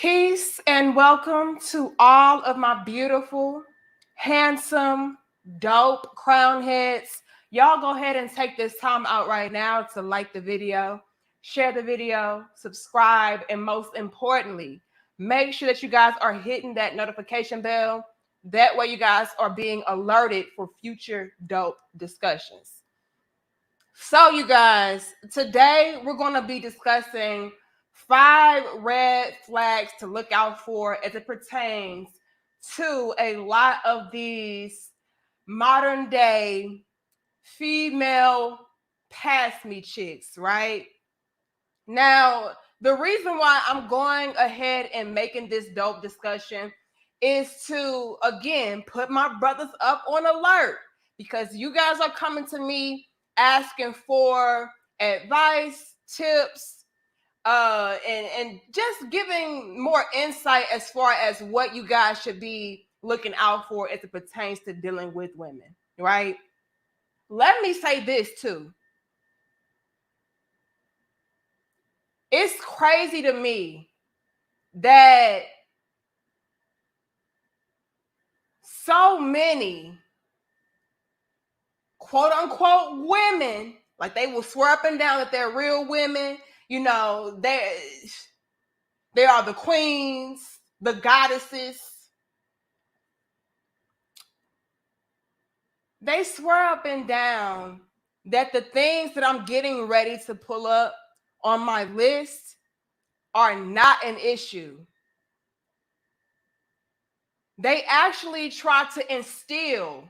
Peace and welcome to all of my beautiful, handsome, dope crown heads. Y'all go ahead and take this time out right now to like the video, share the video, subscribe, and most importantly, make sure that you guys are hitting that notification bell. That way, you guys are being alerted for future dope discussions. So, you guys, today we're going to be discussing 5 red flags to look out for as it pertains to a lot of these modern day female past me chicks, right? Now, the reason why I'm going ahead and making this dope discussion is to, again, put my brothers up on alert because you guys are coming to me asking for advice, tips, and just giving more insight as far as what you guys should be looking out for as it pertains to dealing with women, right? Let me say this too. It's crazy to me that so many quote unquote women, like they will swear up and down that they're real women, you know, they are the queens, the goddesses. They swear up and down that the things that I'm getting ready to pull up on my list are not an issue. They actually try to instill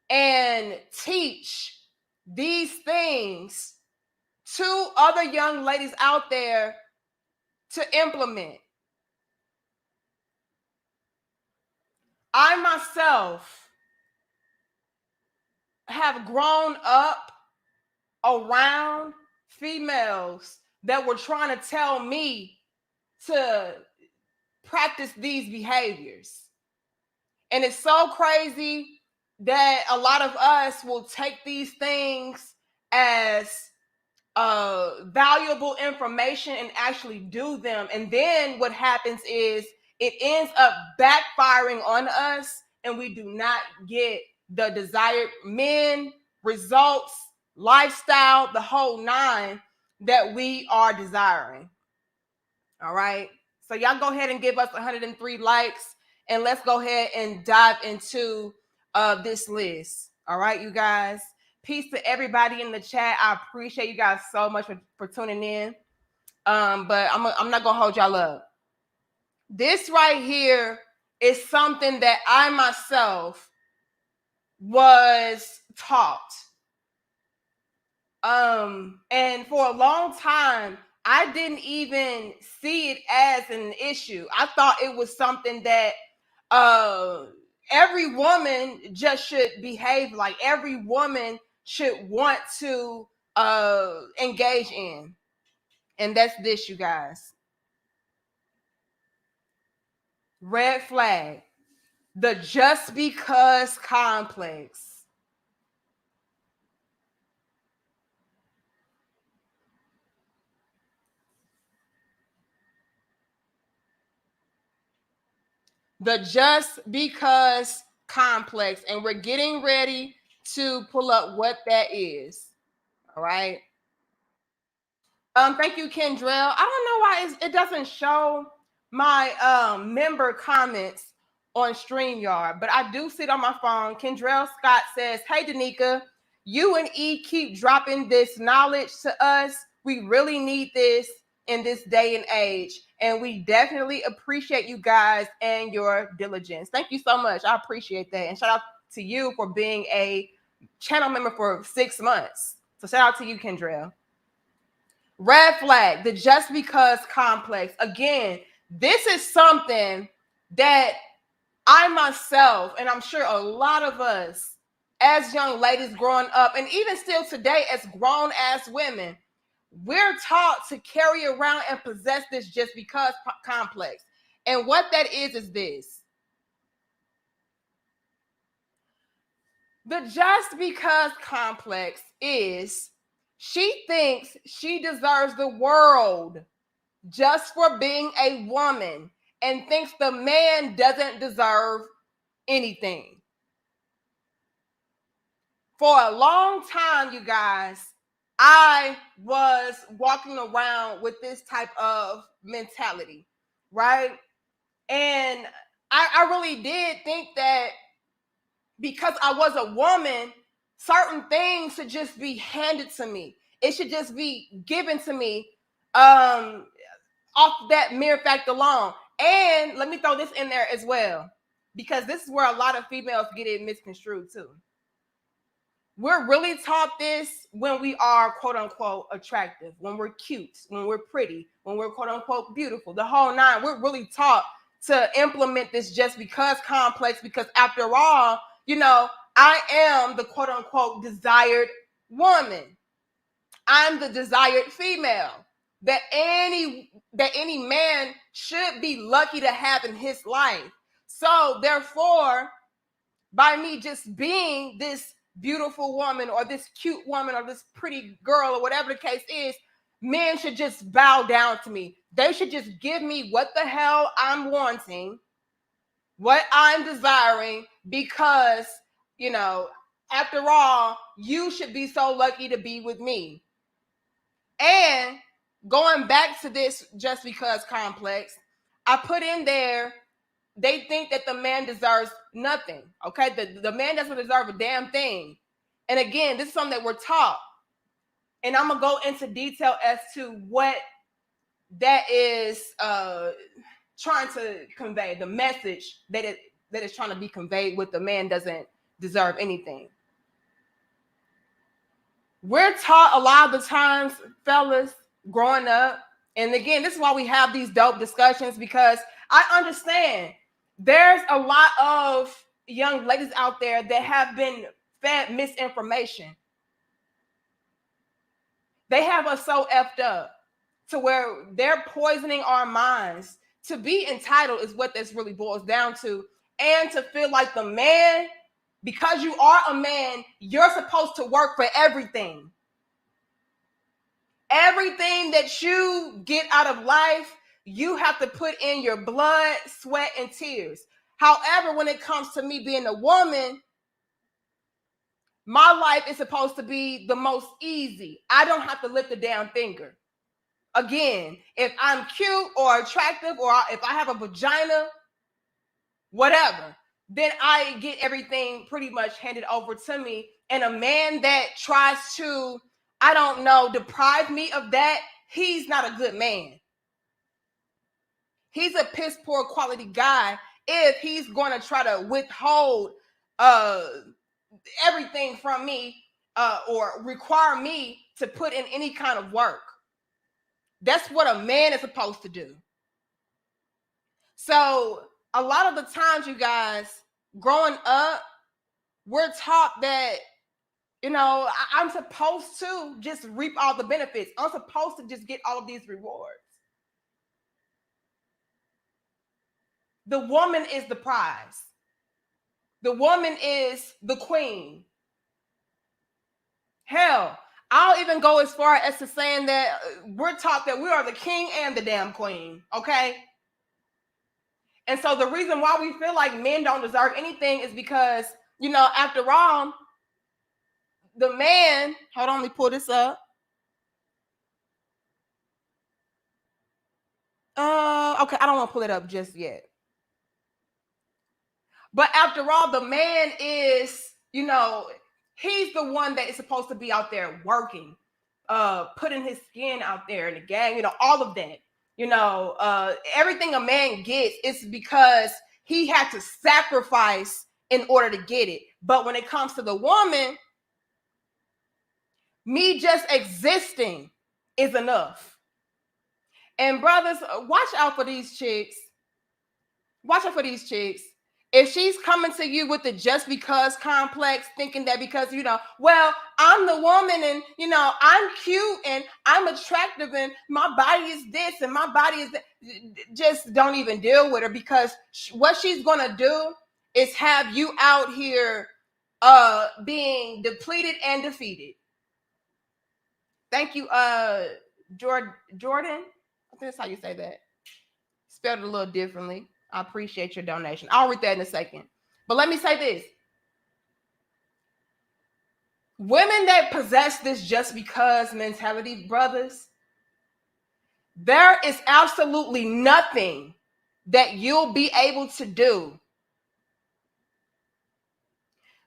and teach these things to other young ladies out there to implement. I myself have grown up around females that were trying to tell me to practice these behaviors. And it's so crazy that a lot of us will take these things as valuable information and actually do them. And then what happens is it ends up backfiring on us and we do not get the desired men, results, lifestyle, the whole nine that we are desiring. All right. So y'all go ahead and give us 103 likes and let's go ahead and dive into this list. All right, you guys. Peace to everybody in the chat. I appreciate you guys so much for tuning in. But I'm not gonna hold y'all up. This right here is something that I myself was taught. And for a long time, I didn't even see it as an issue. I thought it was something that every woman just should behave like, every woman should want to engage in. And that's this, you guys. Red flag. The just because complex. The just because complex. And we're getting ready to pull up what that is. All right. Thank you, Kendrell. I don't know why it doesn't show my member comments on StreamYard, but I do see it on my phone. Kendrell Scott says, "Hey, Danica, you and E keep dropping this knowledge to us. We really need this in this day and age, and we definitely appreciate you guys and your diligence." Thank you so much. I appreciate that, and shout out to you for being a channel member for 6 months. So shout out to you, Kendrell. Red flag, the just because complex. Again, this is something that I myself, and I'm sure a lot of us as young ladies growing up, and even still today as grown ass women, we're taught to carry around and possess this just because complex. And what that is this. The just because complex is she thinks she deserves the world just for being a woman and thinks the man doesn't deserve anything. For a long time, you guys, I was walking around with this type of mentality, right? And I really did think that because I was a woman, certain things should just be handed to me. It should just be given to me off that mere fact alone. And let me throw this in there as well, because this is where a lot of females get it misconstrued too. We're really taught this when we are quote unquote attractive, when we're cute, when we're pretty, when we're quote unquote beautiful, the whole nine. We're really taught to implement this just because complex, because after all, I am the quote unquote desired woman. I'm the desired female that any man should be lucky to have in his life. So therefore, by me just being this beautiful woman or this cute woman or this pretty girl or whatever the case is, men should just bow down to me. They should just give me what the hell I'm wanting, what I'm desiring, because, after all, you should be so lucky to be with me. And going back to this just because complex, I put in there, they think that the man deserves nothing. Okay, the man doesn't deserve a damn thing. And again, this is something that we're taught. And I'm gonna go into detail as to what that is trying to convey, the message that is trying to be conveyed with the man doesn't deserve anything. We're taught a lot of the times, fellas, growing up, and again, this is why we have these dope discussions, because I understand there's a lot of young ladies out there that have been fed misinformation. They have us so effed up to where they're poisoning our minds. To be entitled is what this really boils down to. And to feel like the man, because you are a man, you're supposed to work for everything. Everything that you get out of life, you have to put in your blood, sweat, and tears. However, when it comes to me being a woman, my life is supposed to be the most easy. I don't have to lift a damn finger. Again, if I'm cute or attractive, or if I have a vagina, whatever, then I get everything pretty much handed over to me. And a man that tries to, I don't know, deprive me of that, he's not a good man. He's a piss poor quality guy if he's going to try to withhold everything from me or require me to put in any kind of work. That's what a man is supposed to do. So a lot of the times, you guys, growing up, we're taught that, I'm supposed to just reap all the benefits. I'm supposed to just get all of these rewards. The woman is the prize. The woman is the queen. Hell, I'll even go as far as to saying that we're taught that we are the king and the damn queen, okay? And so the reason why we feel like men don't deserve anything is because, after all, the man, hold on, let me pull this up. Okay, I don't want to pull it up just yet. But after all, the man is, he's the one that is supposed to be out there working, putting his skin out there in the gang, all of that. Everything a man gets is because he had to sacrifice in order to get it. But when it comes to the woman, me just existing is enough. And brothers, watch out for these chicks. Watch out for these chicks. If she's coming to you with the just because complex, thinking that because, well, I'm the woman and, I'm cute and I'm attractive and my body is this and my body is that, just don't even deal with her, because what she's going to do is have you out here being depleted and defeated. Thank you, Jordan. I think that's how you say that. Spelled it a little differently. I appreciate your donation. I'll read that in a second. But let me say this. Women that possess this just because mentality, brothers, there is absolutely nothing that you'll be able to do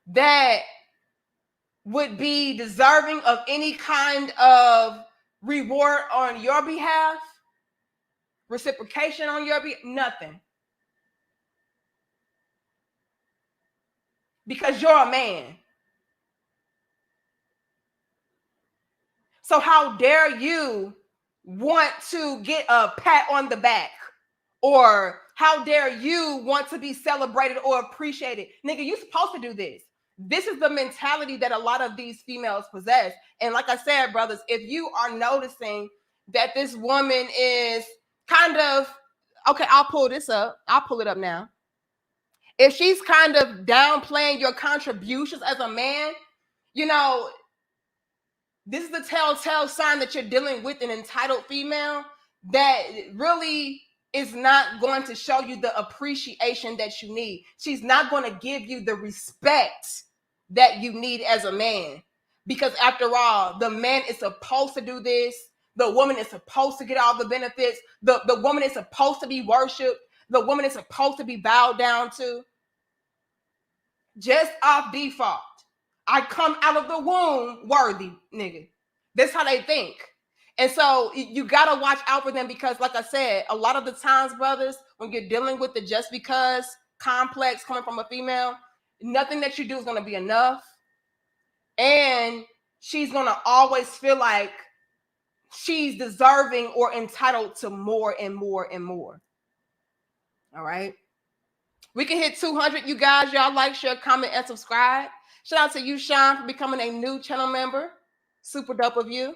that would be deserving of any kind of reward on your behalf, reciprocation on your behalf, nothing. Because you're a man. So how dare you want to get a pat on the back? Or how dare you want to be celebrated or appreciated? Nigga, you supposed to do this. This is the mentality that a lot of these females possess. And like I said, brothers, if you are noticing that this woman is kind of, okay, I'll pull this up. I'll pull it up now. If she's kind of downplaying your contributions as a man, you know, this is the telltale sign that you're dealing with an entitled female that really is not going to show you the appreciation that you need. She's not going to give you the respect that you need as a man. Because after all, the man is supposed to do this. The woman is supposed to get all the benefits. The woman is supposed to be worshipped. The woman is supposed to be bowed down to. Just off default. I come out of the womb worthy, nigga. That's how they think. And so you got to watch out for them because, like I said, a lot of the times, brothers, when you're dealing with the just because complex coming from a female, nothing that you do is going to be enough. And she's going to always feel like she's deserving or entitled to more and more and more. All right. We can hit 200, you guys. Y'all like, share, comment, and subscribe. Shout out to you, Sean, for becoming a new channel member. Super dope of you.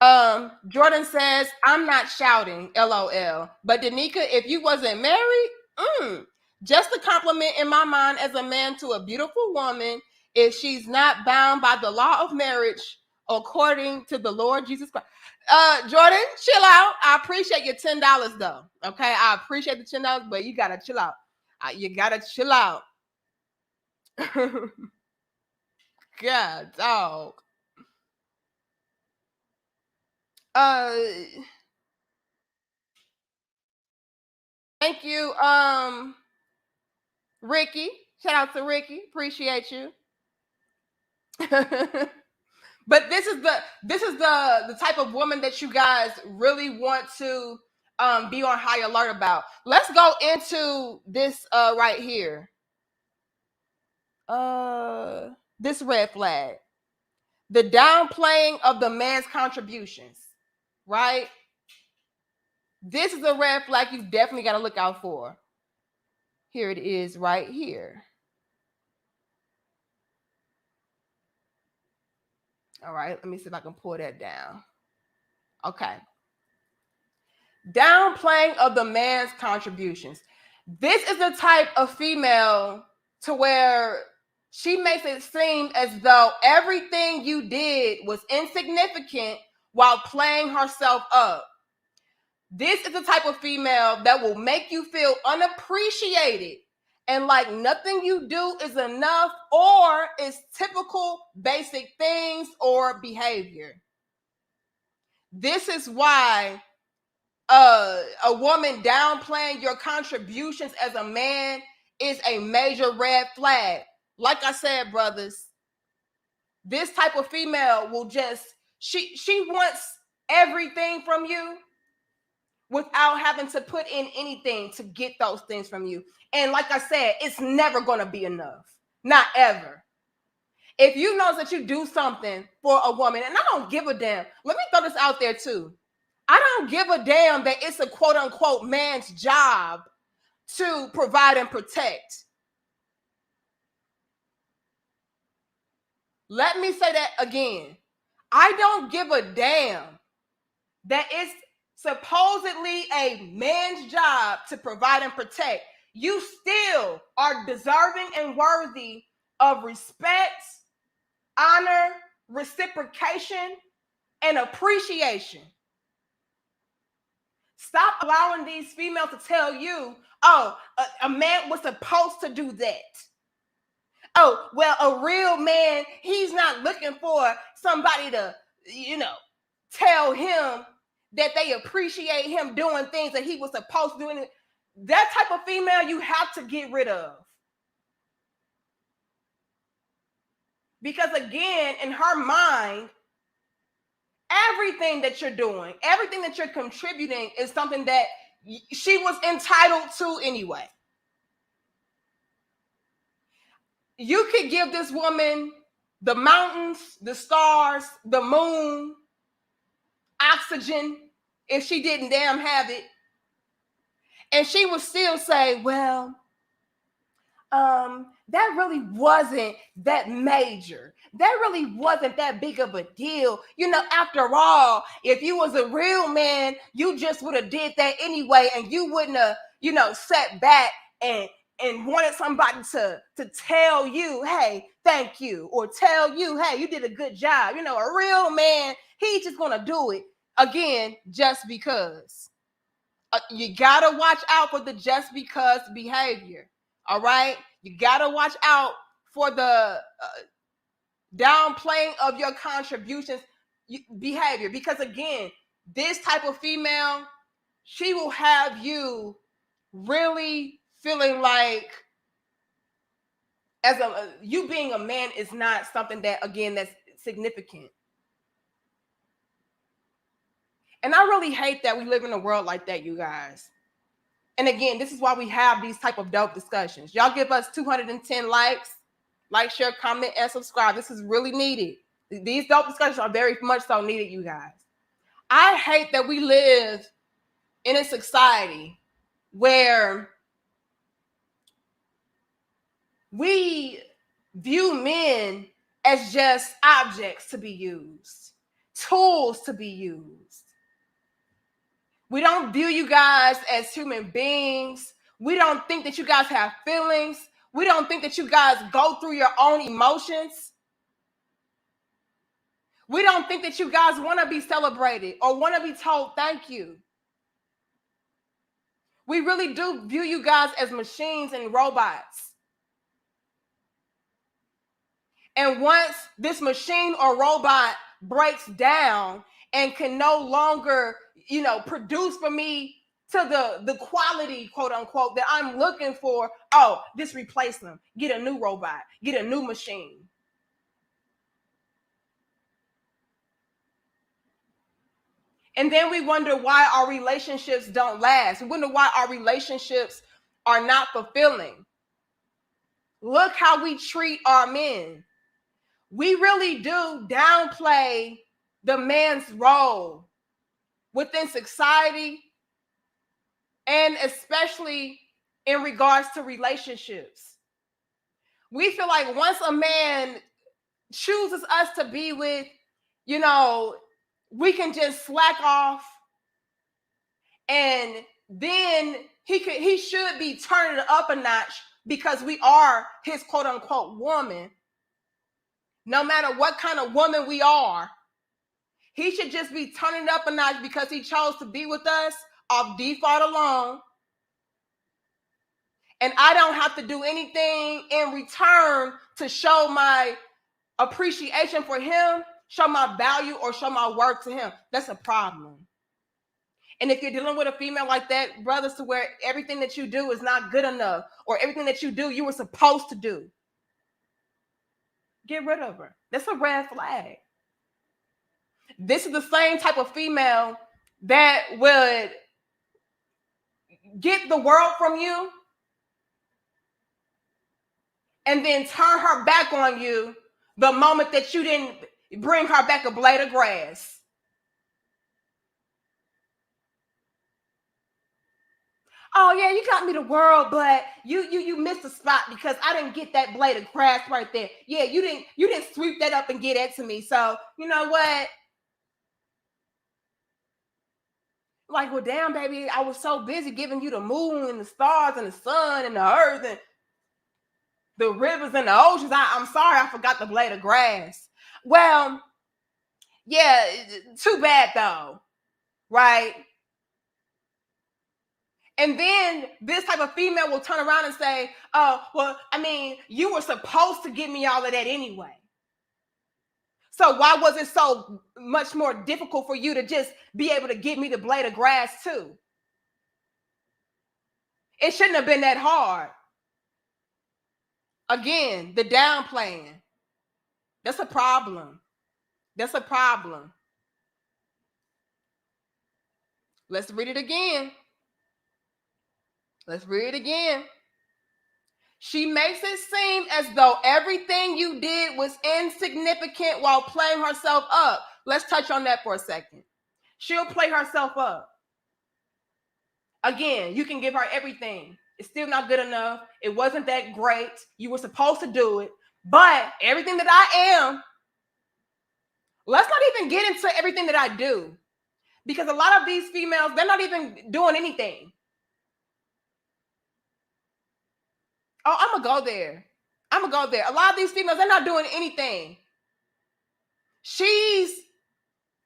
Jordan says, I'm not shouting, LOL. But Danica, if you wasn't married, just a compliment in my mind as a man to a beautiful woman if she's not bound by the law of marriage according to the Lord Jesus Christ. Jordan, chill out. I appreciate your $10 though. Okay, I appreciate the $10, but you gotta chill out. You gotta chill out. God, dog. Thank you, Ricky. Shout out to Ricky. Appreciate you. But this is the type of woman that you guys really want to be on high alert about. Let's go into this right here. This red flag. The downplaying of the man's contributions, right? This is a red flag you definitely got to look out for. Here it is right here. All right, let me see if I can pull that down. Okay. Downplaying of the man's contributions. This is the type of female to where she makes it seem as though everything you did was insignificant while playing herself up. This is the type of female that will make you feel unappreciated and like nothing you do is enough or is typical basic things or behavior. This is why a woman downplaying your contributions as a man is a major red flag. Like I said, brothers, this type of female will just, she wants everything from you without having to put in anything to get those things from you. And like I said, it's never going to be enough. Not ever. If you know that you do something for a woman, and I don't give a damn. Let me throw this out there too. I don't give a damn that it's a quote unquote man's job to provide and protect. Let me say that again. I don't give a damn that it's supposedly a man's job to provide and protect. You still are deserving and worthy of respect, honor, reciprocation, and appreciation. Stop allowing these females to tell you, oh, a man was supposed to do that. Oh, well, a real man, he's not looking for somebody to, tell him that they appreciate him doing things that he was supposed to do. That type of female you have to get rid of. Because again, in her mind, everything that you're doing, everything that you're contributing is something that she was entitled to anyway. You could give this woman the mountains, the stars, the moon, oxygen, if she didn't damn have it. And she would still say, well, that really wasn't that major. That really wasn't that big of a deal. After all, if you was a real man, you just would have did that anyway, and you wouldn't have, sat back and wanted somebody to tell you, hey, thank you, or tell you, hey, you did a good job. A real man, he's just gonna do it again just because. You gotta watch out for the just because behavior. All right, you gotta watch out for the downplaying of your contributions behavior, because again, this type of female, she will have you really feeling like you being a man is not something that, again, that's significant. And I really hate that we live in a world like that, you guys. And again, this is why we have these type of dope discussions. Y'all give us 210 likes. Like, share, comment, and subscribe. This is really needed. These dope discussions are very much so needed, you guys. I hate that we live in a society where we view men as just objects to be used, tools to be used. We don't view you guys as human beings. We don't think that you guys have feelings. We don't think that you guys go through your own emotions. We don't think that you guys want to be celebrated or want to be told thank you. We really do view you guys as machines and robots. And once this machine or robot breaks down and can no longer, produce for me to the quality, quote unquote, that I'm looking for, just replace them. Get a new robot. Get a new machine. And then we wonder why our relationships don't last. We wonder why our relationships are not fulfilling. Look how we treat our men. We really do downplay the man's role within society, and especially in regards to relationships. We feel like once a man chooses us to be with, we can just slack off, and then he should be turning it up a notch because we are his quote unquote woman. No matter what kind of woman we are, he should just be turning it up a notch because he chose to be with us off default alone. And I don't have to do anything in return to show my appreciation for him, show my value, or show my worth to him. That's a problem. And if you're dealing with a female like that, brothers, to where everything that you do is not good enough, or everything that you do, you were supposed to do, get rid of her. That's a red flag. This is the same type of female that would get the world from you and then turn her back on you the moment that you didn't bring her back a blade of grass. Oh yeah, you got me the world, but you missed a spot because I didn't get that blade of grass right there. Yeah, you didn't sweep that up and get it to me. So you know what? Like, well, damn, baby, I was so busy giving you the moon and the stars and the sun and the earth and the rivers and the oceans. I'm sorry, I forgot the blade of grass. Well, yeah, too bad though, right? And then this type of female will turn around and say, oh, well, I mean, you were supposed to give me all of that anyway. So why was it so much more difficult for you to just be able to give me the blade of grass too? It shouldn't have been that hard. Again, the downplaying. That's a problem. That's a problem. Let's read it again. Let's read it again. She makes it seem as though everything you did was insignificant while playing herself up. Let's touch on that for a second. She'll play herself up. Again, you can give her everything. It's still not good enough. It wasn't that great. You were supposed to do it. But everything that I am, let's not even get into everything that I do. Because a lot of these females, they're not even doing anything. Oh, I'm going to go there. I'm going to go there. A lot of these females, they're not doing anything. She's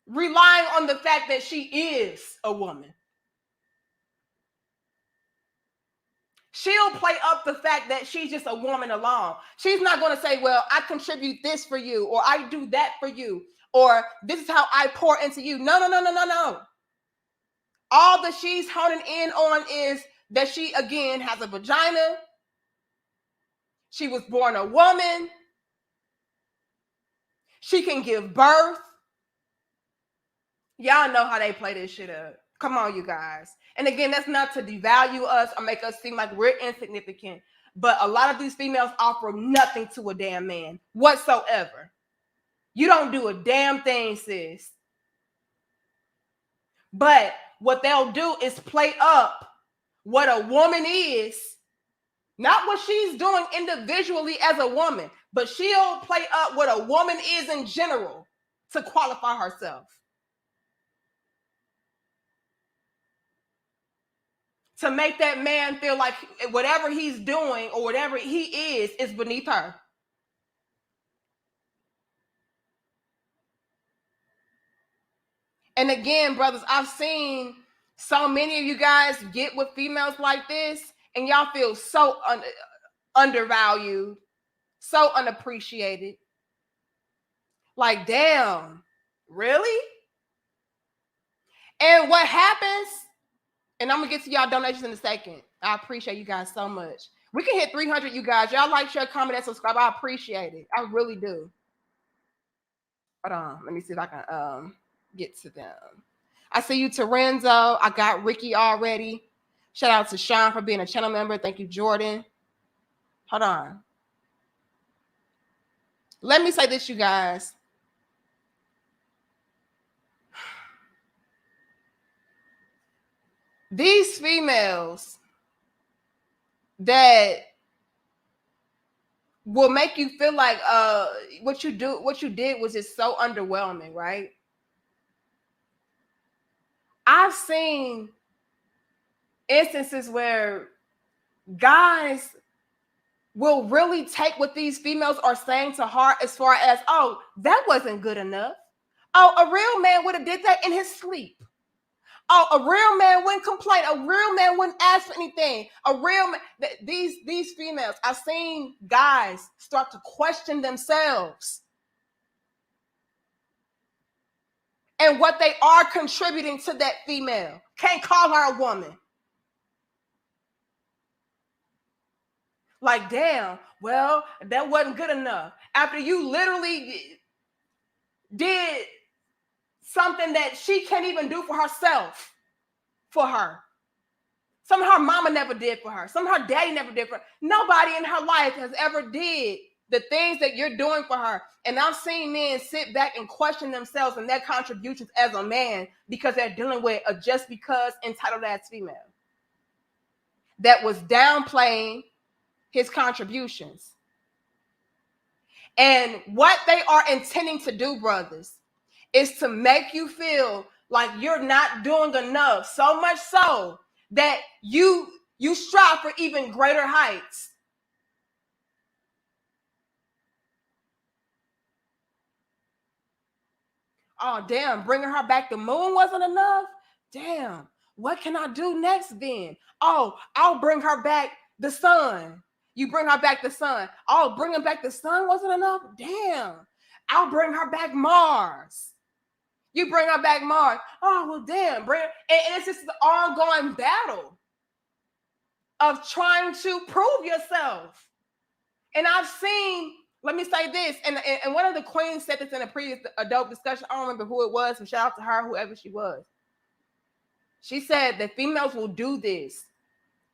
relying on the fact that she is a woman. She'll play up the fact that she's just a woman alone. She's not going to say, well, I contribute this for you, or I do that for you, or this is how I pour into you. No. All that she's honing in on is that she, again, has a vagina. She was born a woman. She can give birth. Y'all know how they play this shit up. Come on, you guys. And again, that's not to devalue us or make us seem like we're insignificant. But a lot of these females offer nothing to a damn man whatsoever. You don't do a damn thing, sis. But what they'll do is play up what a woman is, not what she's doing individually as a woman, but she'll play up what a woman is in general to qualify herself. To make that man feel like whatever he's doing or whatever he is beneath her. And again, brothers, I've seen so many of you guys get with females like this, and y'all feel so undervalued, so unappreciated. Like, damn, really? And what happens, and I'm going to get to y'all donations in a second. I appreciate you guys so much. We can hit 300, you guys. Y'all like, share, comment, and subscribe. I appreciate it. I really do. Hold on. Let me see if I can get to them. I see you, Terenzo. I got Ricky already. Shout out to Sean for being a channel member. Thank you, Jordan. Hold on. Let me say this, you guys. These females that will make you feel like what you did was just so underwhelming, right? I've seen instances where guys will really take what these females are saying to heart as far as, oh, that wasn't good enough. Oh, a real man would have did that in his sleep. Oh, a real man wouldn't complain. A real man wouldn't ask for anything. A real man, these females, I've seen guys start to question themselves and what they are contributing to that female. Can't call her a woman. Like, damn, well, that wasn't good enough. After you literally did something that she can't even do for herself, for her. Something her mama never did for her. Something her daddy never did for her. Nobody in her life has ever did the things that you're doing for her. And I've seen men sit back and question themselves and their contributions as a man because they're dealing with a just because entitled ass female that was downplaying his contributions. And what they are intending to do, brothers, is to make you feel like you're not doing enough, so much so that you strive for even greater heights. Oh, damn, bringing her back the moon wasn't enough? Damn. What can I do next then? Oh, I'll bring her back the sun. You bring her back the sun. Oh, bringing back the sun wasn't enough? Damn. I'll bring her back Mars. You bring her back Mars. Oh, well, damn. And it's just the ongoing battle of trying to prove yourself. And I've seen, let me say this, and one of the queens said this in a previous adult discussion. I don't remember who it was, so shout out to her, whoever she was. She said that females will do this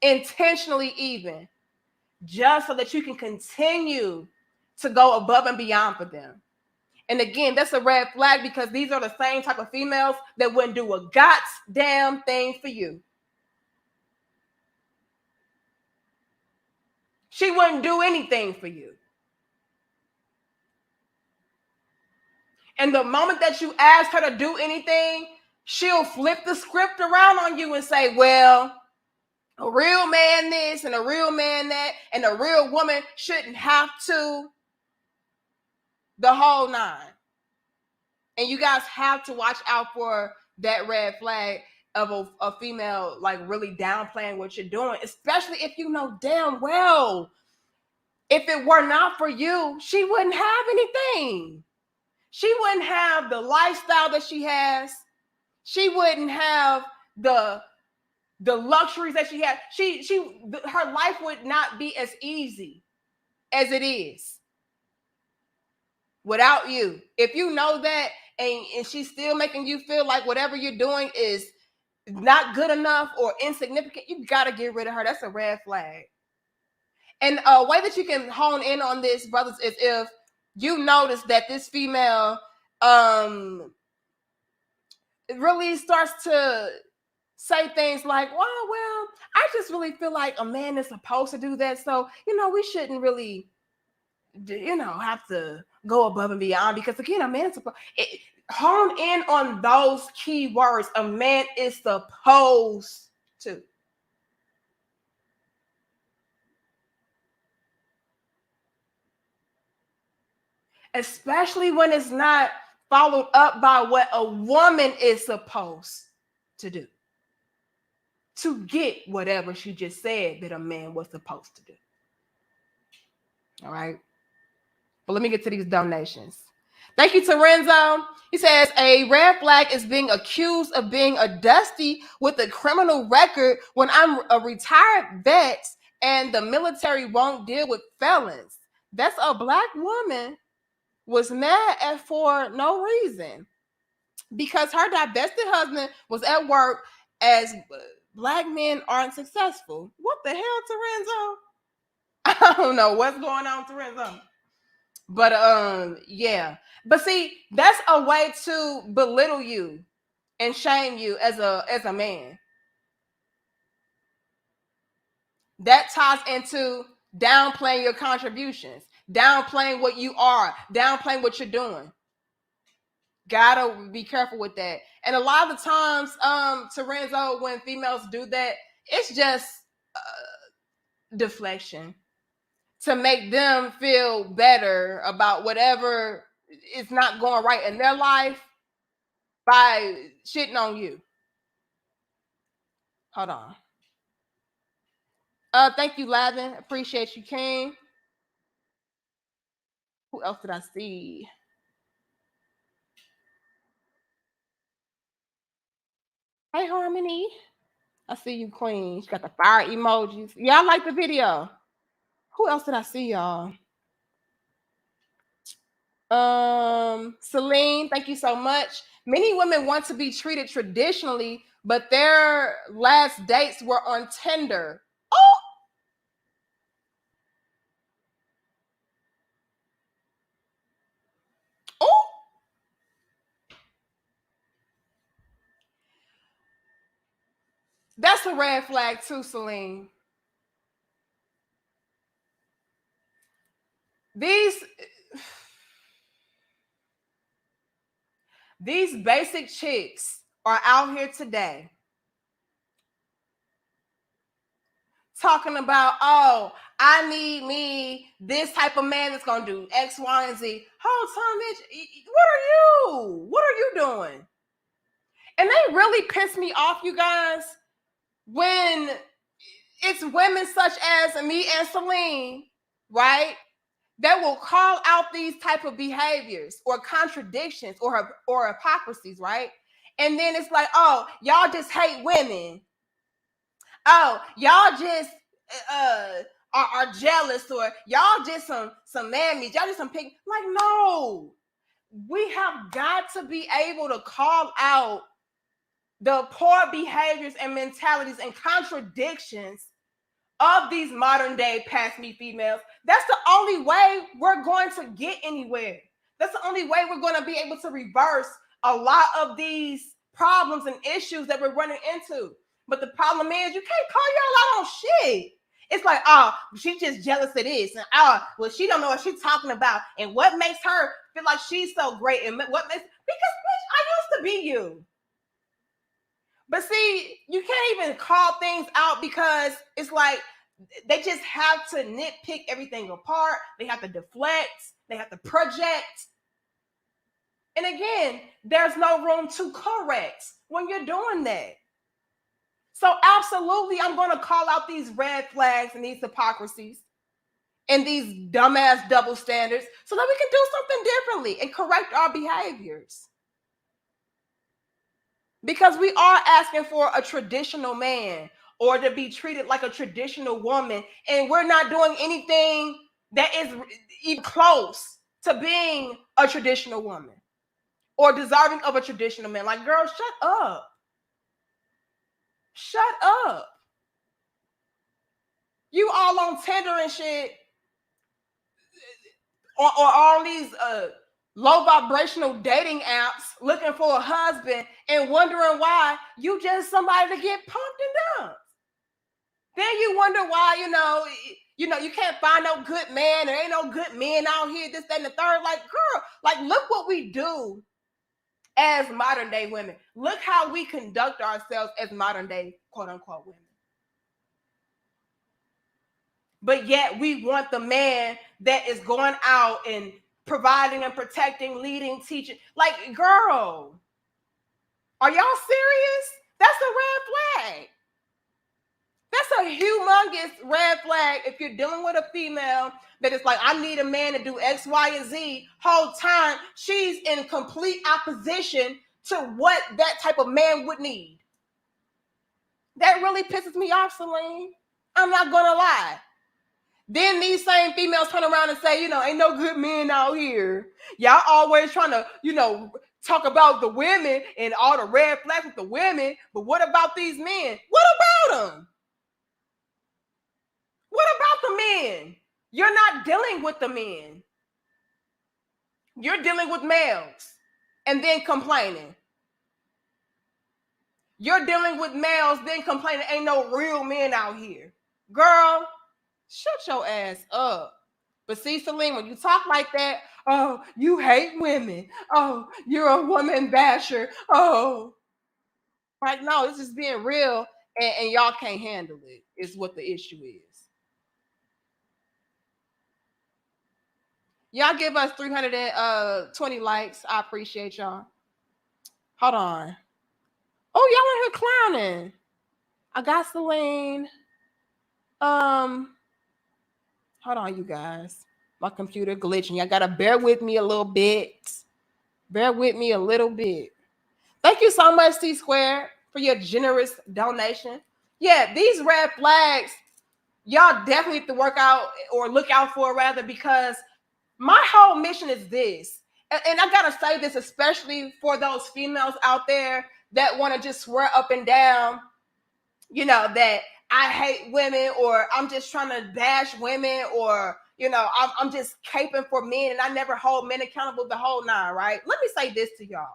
intentionally, even just so that you can continue to go above and beyond for them. And again, that's a red flag, because these are the same type of females that wouldn't do a goddamn thing for you. She wouldn't do anything for you. And the moment that you ask her to do anything, she'll flip the script around on you and say, well, a real man this and a real man that, and a real woman shouldn't have to, the whole nine. And you guys have to watch out for that red flag of a female like really downplaying what you're doing, especially if you know damn well if it were not for you, she wouldn't have anything. She wouldn't have the lifestyle that she has. She wouldn't have the luxuries that she has. Her life would not be as easy as it is without you. If you know that, and she's still making you feel like whatever you're doing is not good enough or insignificant, you got to get rid of her. That's a red flag. And a way that you can hone in on this, brothers, is if you notice that this female it really starts to say things like, well, I just really feel like a man is supposed to do that. So, we shouldn't really, have to go above and beyond, because again, a man is supposed, hone in on those key words. A man is supposed to. Especially when it's not followed up by what a woman is supposed to do to get whatever she just said that a man was supposed to do. All right. But let me get to these donations. Thank you, Terenzo. He says, a red flag is being accused of being a dusty with a criminal record when I'm a retired vet and the military won't deal with felons. That's a black woman was mad at for no reason, because her divested husband was at work, as black men aren't successful. What the hell, Terenzo? I don't know what's going on, Terenzo. But yeah. But see, that's a way to belittle you and shame you as a man. That ties into downplaying your contributions, downplaying what you are, downplaying what you're doing. Gotta be careful with that. And a lot of the times, Terenzo, when females do that, it's just deflection to make them feel better about whatever is not going right in their life by shitting on you. Hold on. Thank you, Lavin. Appreciate you, King. Who else did I see? Hey, Harmony. I see you, Queen. She got the fire emojis. Y'all like the video. Who else did I see, y'all? Celine, thank you so much. Many women want to be treated traditionally, but their last dates were on Tinder. Oh! Oh! That's a red flag too, Celine. These basic chicks are out here today talking about, oh, I need me this type of man that's gonna do X, Y, and Z. Whole time, bitch, what are you doing? And they really piss me off, you guys, when it's women such as me and Celine, right, that will call out these type of behaviors or contradictions or hypocrisies, right? And then it's like, oh, y'all just hate women. Oh, y'all just are jealous, or y'all just some mammies, y'all just some pig. Like, no, we have got to be able to call out the poor behaviors and mentalities and contradictions of these modern day past me females. That's the only way we're going to get anywhere. That's the only way we're going to be able to reverse a lot of these problems and issues that we're running into. But the problem is, you can't call y'all out on shit. It's like, oh, she's just jealous of this, and oh, well, she don't know what she's talking about, and what makes her feel like she's so great, and what makes, because bitch, I used to be you. But see, you can't even call things out because it's like they just have to nitpick everything apart. They have to deflect. They have to project. And again, there's no room to correct when you're doing that. So absolutely, I'm going to call out these red flags and these hypocrisies and these dumbass double standards so that we can do something differently and correct our behaviors. Because we are asking for a traditional man or to be treated like a traditional woman, and we're not doing anything that is even close to being a traditional woman or deserving of a traditional man. Like, girl, shut up. Shut up. You all on Tinder and shit, or on these low vibrational dating apps looking for a husband and wondering why you just somebody to get pumped and dumped. Then you wonder why, you can't find no good man. There ain't no good men out here, this, that, and the third. Like, girl, like, look what we do as modern day women. Look how we conduct ourselves as modern day, quote unquote, women. But yet we want the man that is going out and providing and protecting, leading, teaching. Like, girl, are y'all serious? That's a red flag. That's a humongous red flag if you're dealing with a female that is like, I need a man to do X, Y, and Z. Whole time she's in complete opposition to what that type of man would need. That really pisses me off, Celine. I'm not gonna lie. Then these same females turn around and say, ain't no good men out here. Y'all always trying to, talk about the women and all the red flags with the women, but what about these men? What about them? What about the men? You're not dealing with the men. You're dealing with males and then complaining. You're dealing with males, then complaining ain't no real men out here. Girl, shut your ass up. But see, Celine, when you talk like that, oh, you hate women. Oh, you're a woman basher. Oh. Like, no, it's just being real, and y'all can't handle it, is what the issue is. Y'all give us 320 likes. I appreciate y'all. Hold on. Oh, y'all in here clowning. I got Celine. Hold on, you guys. My computer glitching. Y'all gotta bear with me a little bit. Bear with me a little bit. Thank you so much, C Squared, for your generous donation. Yeah, these red flags, y'all definitely have to work out or look out for, rather, because my whole mission is this. And I gotta say this, especially for those females out there that want to just swear up and down, that I hate women, or I'm just trying to bash women, or I'm just caping for men and I never hold men accountable, the whole nine, right? Let me say this to y'all.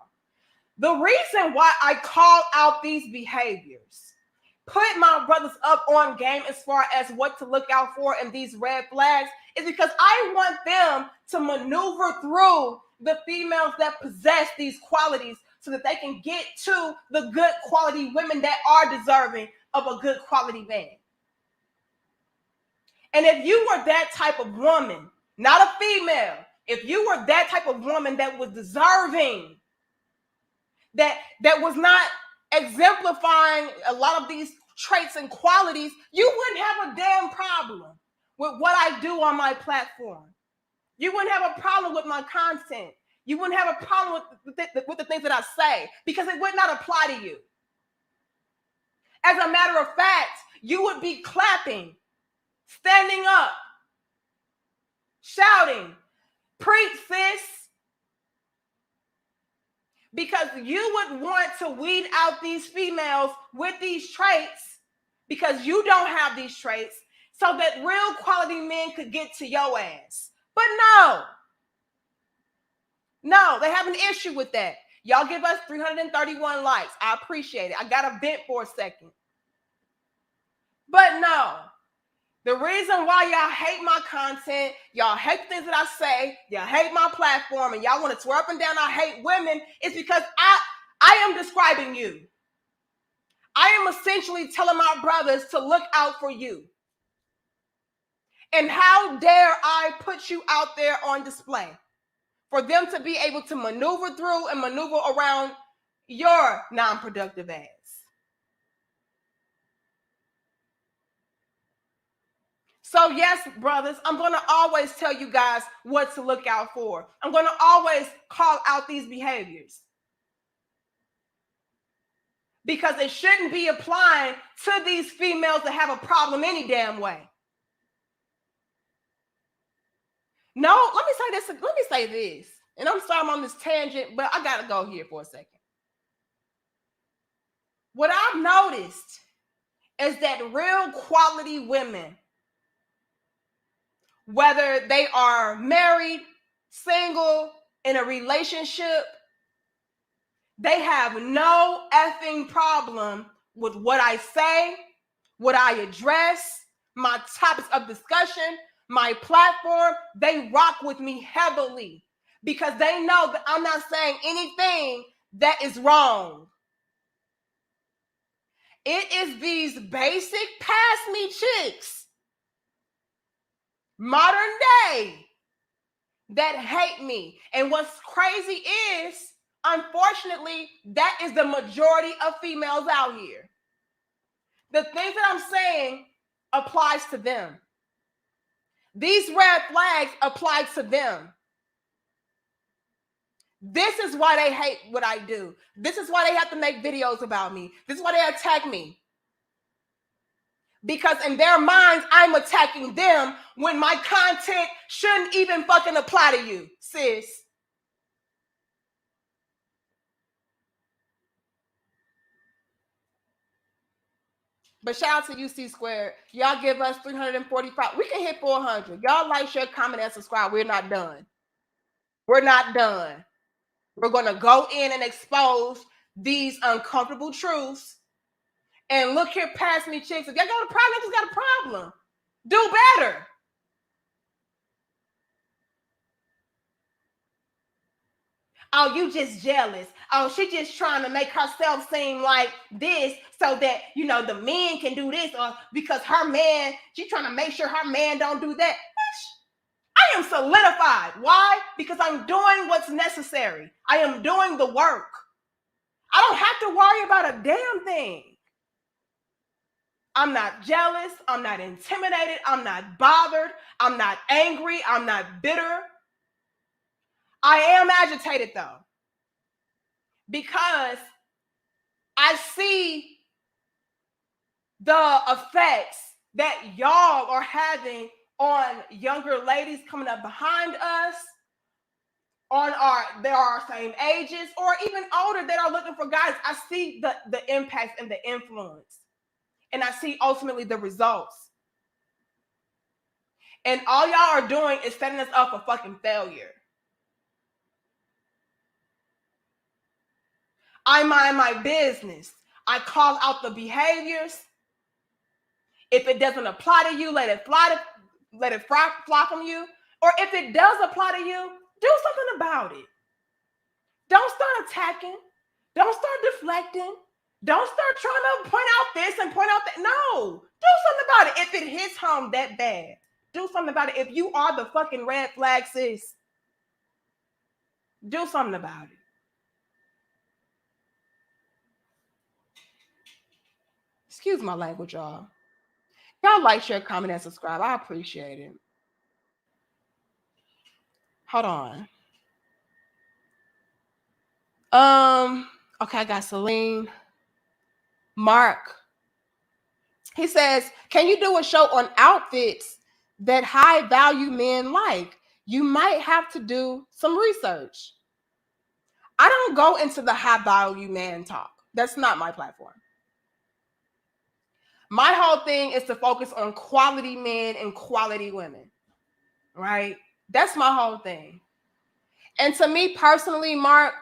The reason why I call out these behaviors, put my brothers up on game as far as what to look out for in these red flags, is because I want them to maneuver through the females that possess these qualities so that they can get to the good quality women that are deserving of a good quality man. And if you were that type of woman, not a female, if you were that type of woman that was deserving, that was not exemplifying a lot of these traits and qualities, you wouldn't have a damn problem with what I do on my platform. You wouldn't have a problem with my content. You wouldn't have a problem with the things that I say, because it would not apply to you. As a matter of fact, you would be clapping, standing up, shouting, preach, sis. Because you would want to weed out these females with these traits, because you don't have these traits, so that real quality men could get to your ass. But no, they have an issue with that. Y'all give us 331 likes. I appreciate it. I got a vent for a second. But no, the reason why y'all hate my content, y'all hate the things that I say, y'all hate my platform, and y'all want to swear up and down I hate women, is because I am describing you. I am essentially telling my brothers to look out for you. And how dare I put you out there on display for them to be able to maneuver through and maneuver around your non-productive ass. So yes, brothers, I'm going to always tell you guys what to look out for. I'm going to always call out these behaviors, because it shouldn't be applying to these females that have a problem any damn way. No, let me say this. And I'm sorry I'm on this tangent, but I got to go here for a second. What I've noticed is that real quality women, whether they are married, single, in a relationship, they have no effing problem with what I say, what I address, my topics of discussion, my platform. They rock with me heavily because they know that I'm not saying anything that is wrong. It is these basic pass me chicks, modern day, that hate me. And what's crazy is, unfortunately, that is the majority of females out here. The things that I'm saying applies to them. These red flags apply to them. This is why they hate what I do. This is why they have to make videos about me. This is why they attack me. Because in their minds, I'm attacking them when my content shouldn't even fucking apply to you, sis. But shout out to UC Squared. Y'all give us 345. We can hit 400. Y'all like, share, comment, and subscribe. We're not done. We're not done. We're going to go in and expose these uncomfortable truths. And look here, pass me chicks. If y'all got a problem, I just got a problem. Do better. Oh, you just jealous. Oh, she just trying to make herself seem like this so that, you know, the men can do this, or because her man, she trying to make sure her man don't do that. I am solidified. Why? Because I'm doing what's necessary. I am doing the work. I don't have to worry about a damn thing. I'm not jealous. I'm not intimidated. I'm not bothered. I'm not angry. I'm not bitter. I am agitated though, because I see the effects that y'all are having on younger ladies coming up behind us, on our same ages, or even older that are looking for guys. I see the impact and the influence, and I see ultimately the results. And all y'all are doing is setting us up for fucking failure. I mind my business. I call out the behaviors. If it doesn't apply to you, let it fly from you. Or if it does apply to you, do something about it. Don't start attacking. Don't start deflecting. Don't start trying to point out this and point out that. No, do something about it. If it hits home that bad, do something about it. If you are the fucking red flag, sis, do something about it. Excuse my language, y'all. Y'all like, share, comment, and subscribe. I appreciate it. Hold on. Okay, I got Celine. Mark. He says, can you do a show on outfits that high value men like? You might have to do some research. I don't go into the high value man talk. That's not my platform. My whole thing is to focus on quality men and quality women, right? That's my whole thing. And to me personally, Mark,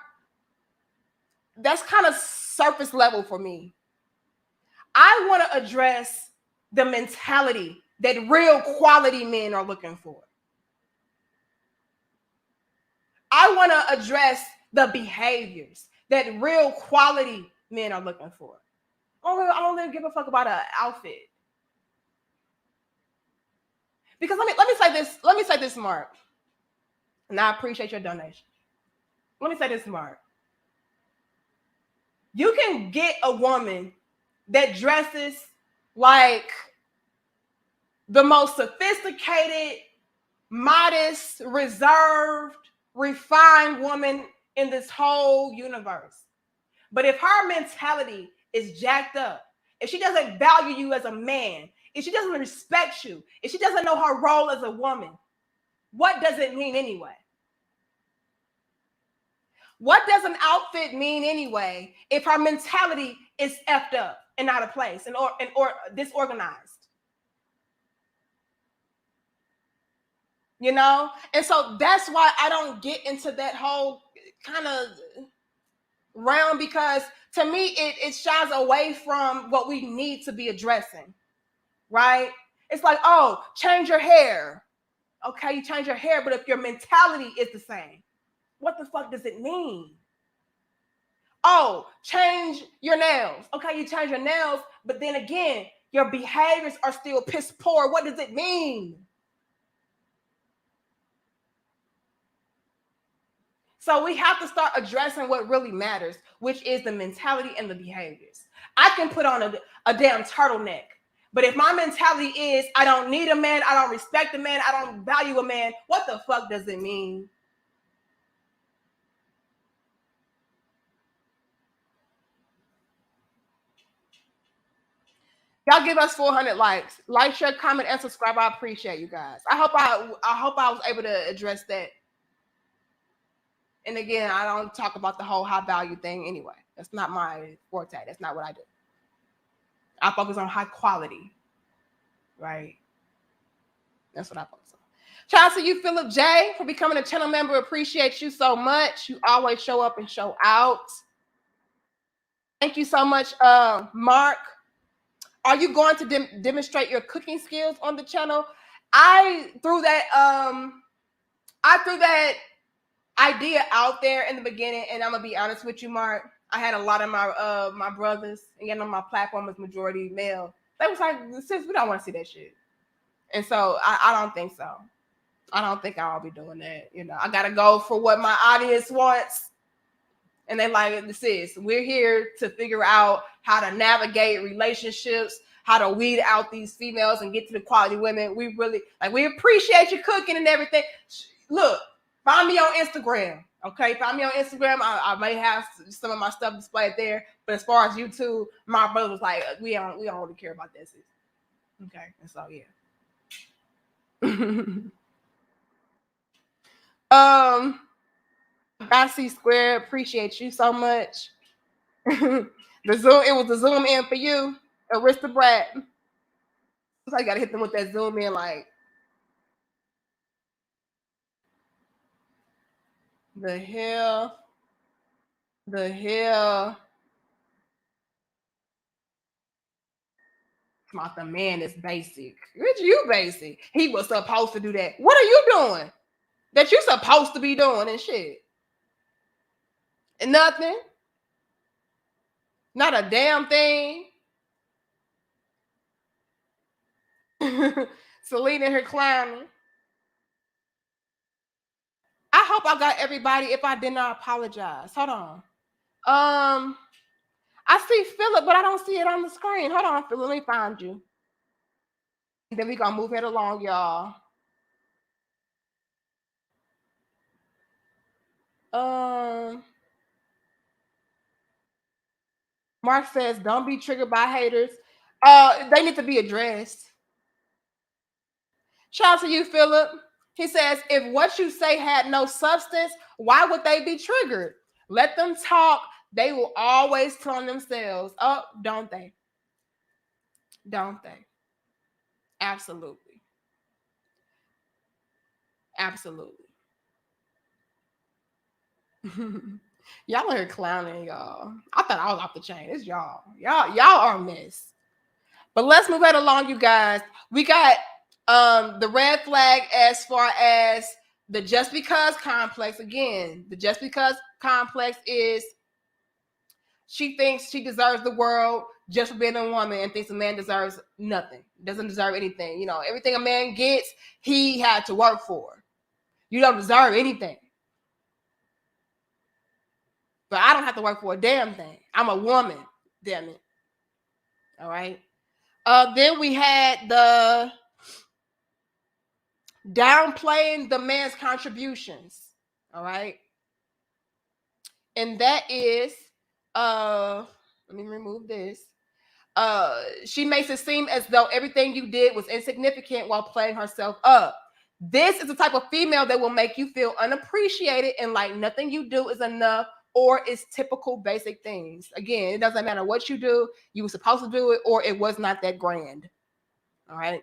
that's kind of surface level for me. I want to address the mentality that real quality men are looking for. I want to address the behaviors that real quality men are looking for. I don't really give a fuck about an outfit. Because let me say this, Mark. And I appreciate your donation. Let me say this, Mark. You can get a woman that dresses like the most sophisticated, modest, reserved, refined woman in this whole universe. But if her mentality is jacked up, if she doesn't value you as a man, if she doesn't respect you, if she doesn't know her role as a woman, what does it mean anyway? What does an outfit mean anyway if her mentality is effed up and out of place and or disorganized? You know? And so that's why I don't get into that whole kind of realm, because to me it shies away from what we need to be addressing, right? It's like, oh, change your hair. Okay, you change your hair, but if your mentality is the same, what the fuck does it mean? Oh, change your nails. Okay, you change your nails, but then again, your behaviors are still piss poor. What does it mean? So we have to start addressing what really matters, which is the mentality and the behaviors. I can put on a damn turtleneck, but if my mentality is I don't need a man, I don't respect a man, I don't value a man, what the fuck does it mean? Y'all give us 400 likes. Like, share, comment, and subscribe. I appreciate you guys. I hope I was able to address that. And again, I don't talk about the whole high value thing anyway. That's not my forte. That's not what I do. I focus on high quality, right? That's what I focus on. Shout out to you, Philip J, for becoming a channel member. Appreciate you so much. You always show up and show out. Thank you so much, Mark. Are you going to demonstrate your cooking skills on the channel? I threw that idea out there in the beginning, and I'm gonna be honest with you, Mark. I had a lot of my brothers, again, on my platform is majority male. They was like, sis, we don't want to see that shit. And so I don't think so. I don't think I'll be doing that. You know, I gotta go for what my audience wants. And they like, sis, we're here to figure out how to navigate relationships, how to weed out these females and get to the quality women. We really we appreciate you cooking and everything. Look, find me on Instagram. Okay, find me on Instagram. I may have some of my stuff displayed there, but as far as YouTube, my brother was like, we don't really care about this. Okay, and so yeah. Bassy Square, appreciate you so much. It was the zoom in for you, Aristocrat. So you gotta hit them with that zoom in, like the hell. About the man is basic. Rich, you basic. He was supposed to do that. What are you doing that you're supposed to be doing and shit? And nothing. Not a damn thing. Selena here clowning. I hope I got everybody. If I did not, apologize. Hold on. I see Philip, but I don't see it on the screen. Hold on, Philip. Let me find you. And then we're going to move it along, y'all. Mark says, don't be triggered by haters. They need to be addressed. Shout out to you, Philip. He says, if what you say had no substance, why would they be triggered? Let them talk. They will always clone themselves. Oh, don't they? Don't they? Absolutely. Absolutely. Y'all are clowning, y'all. I thought I was off the chain. It's y'all. Y'all are a mess. But let's move right along, you guys. We got the red flag as far as the just because complex. Again, the just because complex is she thinks she deserves the world just for being a woman and thinks a man deserves nothing, doesn't deserve anything. You know, everything a man gets, he had to work for. You don't deserve anything. But I don't have to work for a damn thing. I'm a woman, damn it. All right. Then we had the downplaying the man's contributions. All right. And that is, let me remove this. She makes it seem as though everything you did was insignificant while playing herself up. This is the type of female that will make you feel unappreciated and like nothing you do is enough or is typical basic things. Again, it doesn't matter what you do, you were supposed to do it or it was not that grand. All right.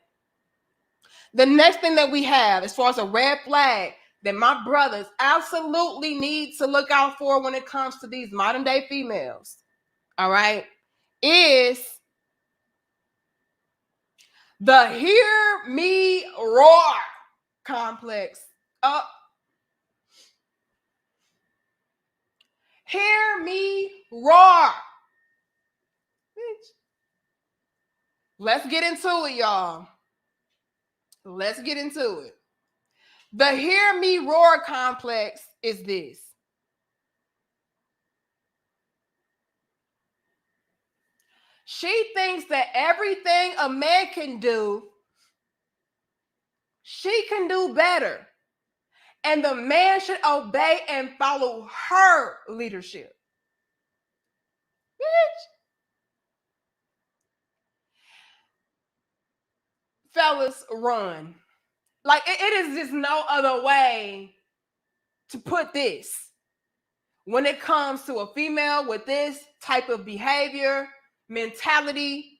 The next thing that we have, as far as a red flag that my brothers absolutely need to look out for when it comes to these modern day females, all right, is the hear me roar complex. Hear me roar. Let's get into it, y'all. Let's get into it. The hear me roar complex is this. She thinks that everything a man can do, she can do better. And the man should obey and follow her leadership. Bitch. Fellas, run. Like, it is just no other way to put this. When it comes to a female with this type of behavior, mentality,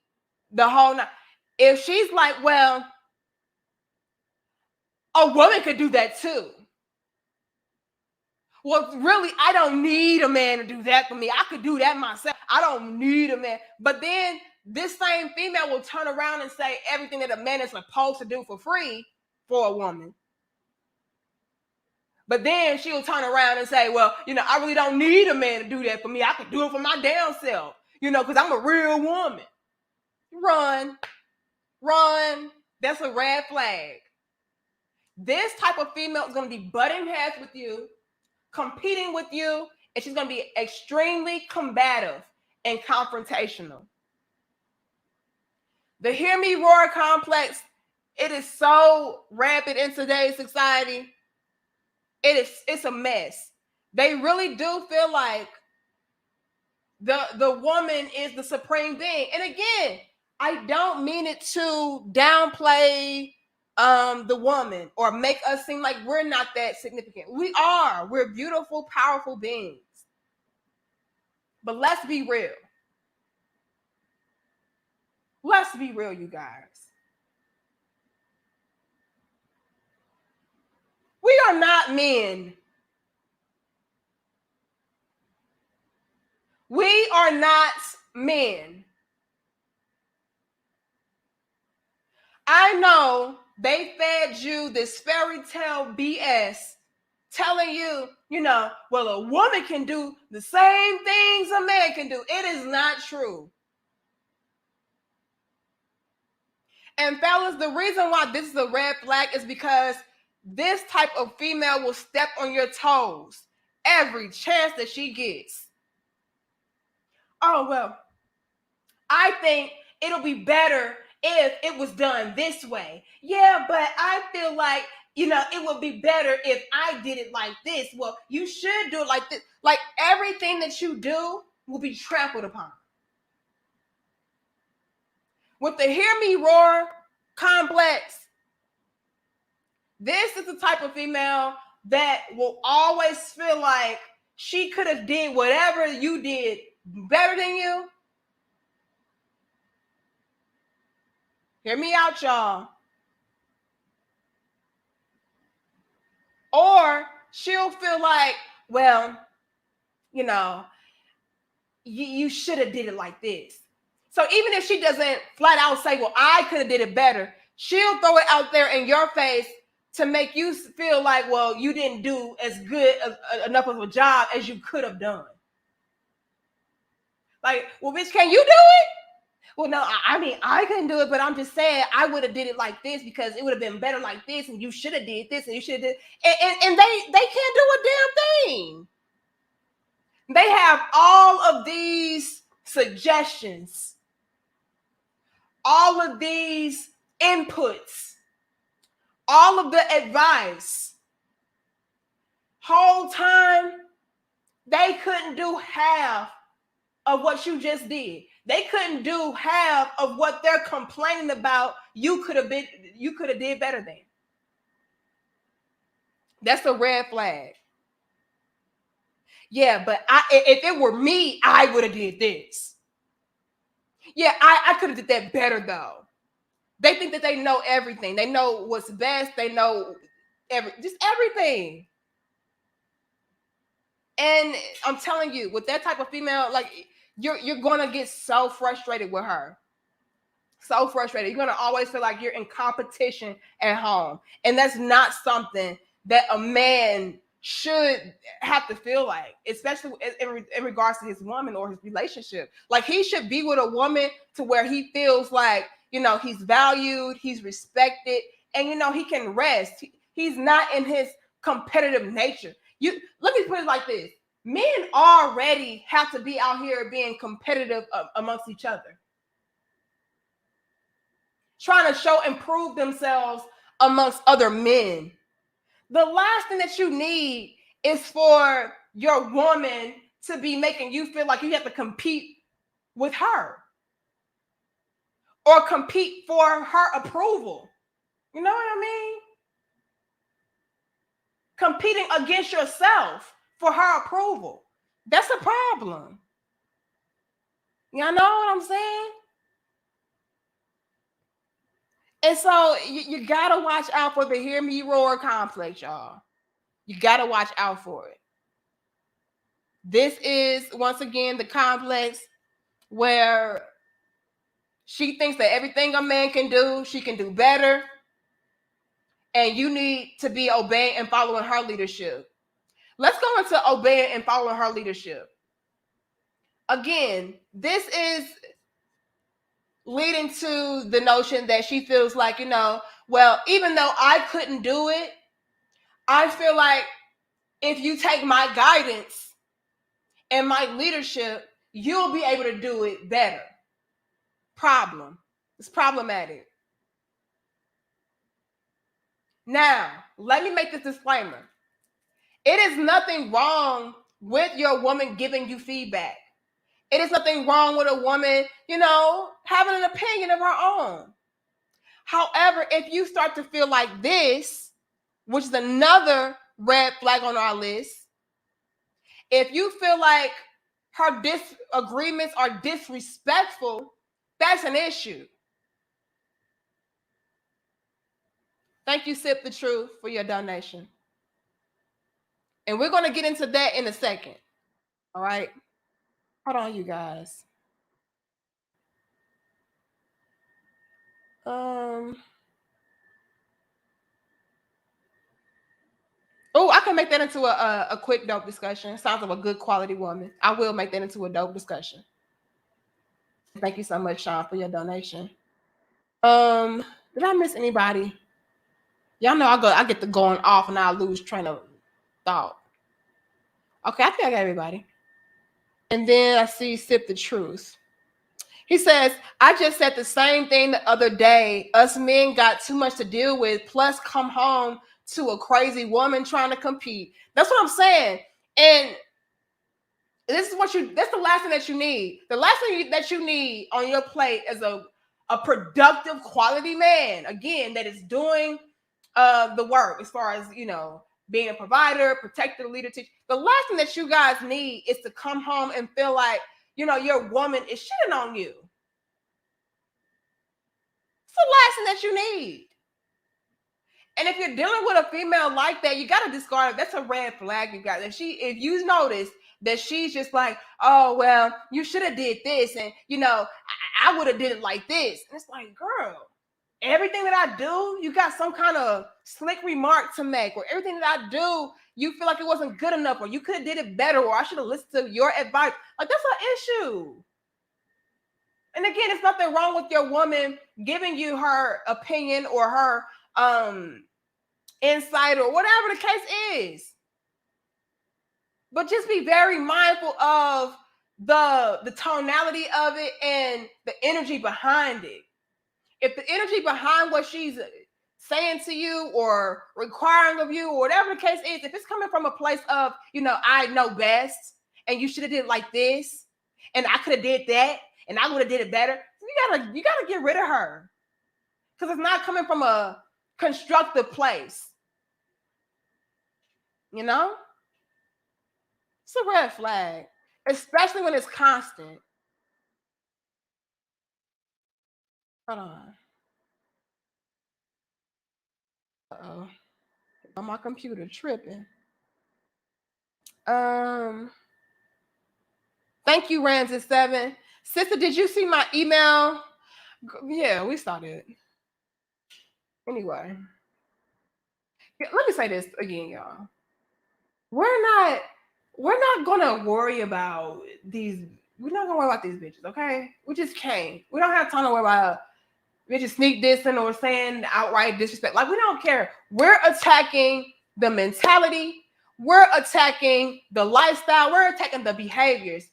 the whole night. If she's like, well, a woman could do that too. Well, really, I don't need a man to do that for me. I could do that myself. I don't need a man. But then this same female will turn around and say everything that a man is supposed to do for free for a woman. But then she'll turn around and say, well, you know, I really don't need a man to do that for me. I could do it for my damn self, you know, because I'm a real woman. Run. That's a red flag. This type of female is going to be butting heads with you, competing with you, and she's going to be extremely combative and confrontational. The hear me roar complex, it is so rampant in today's society. It's a mess. They really do feel like the woman is the supreme being. And again, I don't mean it to downplay the woman or make us seem like we're not that significant. We are. We're beautiful, powerful beings. But let's be real. Let's be real, you guys. We are not men. We are not men. I know they fed you this fairy tale BS telling you, you know, well, a woman can do the same things a man can do. It is not true. And fellas, the reason why this is a red flag is because this type of female will step on your toes every chance that she gets. oh, well, I think it'll be better if it was done this way. Yeah, but I feel like, it would be better if I did it like this. Well, you should do it like this. Like everything that you do will be trampled upon. With the hear me roar complex, this is the type of female that will always feel like she could have did whatever you did better than you. Hear me out, y'all. Or she'll feel like, well, you should have did it like this. So even if she doesn't flat out say, well, I could have did it better, she'll throw it out there in your face to make you feel like, well, you didn't do as good enough of a job as you could have done. Like, well, bitch, can you do it? Well, no, I mean, I couldn't do it, but I'm just saying I would have did it like this because it would have been better like this, and you should have did this, and you should have did, and they can't do a damn thing. They have all of these suggestions, all of these inputs, all of the advice. Whole time, they couldn't do half of what you just did. They couldn't do half of what they're complaining about. You could have did better than. That's a red flag. Yeah, but if it were me, I would have did this. Yeah, I could have did that better though. They think that they know everything. They know what's best. They know just everything. And I'm telling you, with that type of female, like you're gonna get so frustrated with her. So frustrated. You're gonna always feel like you're in competition at home. And that's not something that a man should have to feel like, especially in regards to his woman or his relationship. Like he should be with a woman to where he feels like, he's valued, he's respected, and he can rest. He's not in his competitive nature. Let me put it like this. Men already have to be out here being competitive amongst each other, trying to show and prove themselves amongst other men. The last thing that you need is for your woman to be making you feel like you have to compete with her or compete for her approval. You know what I mean? Competing against yourself for her approval. That's a problem. Y'all know what I'm saying? And so you got to watch out for the hear me roar complex, y'all. You got to watch out for it. This is, once again, the complex where she thinks that everything a man can do, she can do better. And you need to be obeying and following her leadership. Let's go into obeying and following her leadership. Again, this is leading to the notion that she feels like, well, even though I couldn't do it, I feel like if you take my guidance and my leadership, you'll be able to do it better. Problem. It's problematic. Now, let me make this disclaimer. It is nothing wrong with your woman giving you feedback. It is nothing wrong with a woman, having an opinion of her own. However, if you start to feel like this, which is another red flag on our list, if you feel like her disagreements are disrespectful, that's an issue. Thank you, Sip the Truth, for your donation. And we're going to get into that in a second. All right? Hold on, you guys. Oh, I can make that into a quick dope discussion. Sounds like a good quality woman. I will make that into a dope discussion. Thank you so much, Sean, for your donation. Did I miss anybody? Y'all know I get to going off and I lose train of thought. Okay, I think I got everybody. And then I see Sip the Truth. He says, I just said the same thing the other day. Us men got too much to deal with, plus come home to a crazy woman trying to compete. That's what I'm saying. And that's the last thing that you need. The last thing that you need on your plate is a productive quality man, again, that is doing the work as far as, being a provider, protector, leader, teacher. The last thing that you guys need is to come home and feel like, your woman is shitting on you. It's the last thing that you need. And if you're dealing with a female like that, you got to discard it. That's a red flag, you guys. If you notice that she's just like, oh, well, you should have did this. And, I would have did it like this. And it's like, girl, everything that I do, you got some kind of slick remark to make, or everything that I do, you feel like it wasn't good enough, or you could have did it better, or I should have listened to your advice. Like, that's an issue. And again, there's nothing wrong with your woman giving you her opinion or her insight or whatever the case is. But just be very mindful of the tonality of it and the energy behind it. If the energy behind what she's saying to you or requiring of you or whatever the case is, if it's coming from a place of, I know best and you should have did it like this and I could have did that and I would have did it better, you gotta get rid of her, because it's not coming from a constructive place. It's a red flag, especially when it's constant. Hold on. Uh-oh. On my computer tripping. Thank you, Ramses7. Sister, did you see my email? Yeah, we started. Anyway. Let me say this again, y'all. We're not gonna worry about these. We're not gonna worry about these bitches, okay? We just can't. We don't have time to worry about bitches sneak dissing or saying outright disrespect. Like, we don't care. We're attacking the mentality. We're attacking the lifestyle. We're attacking the behaviors.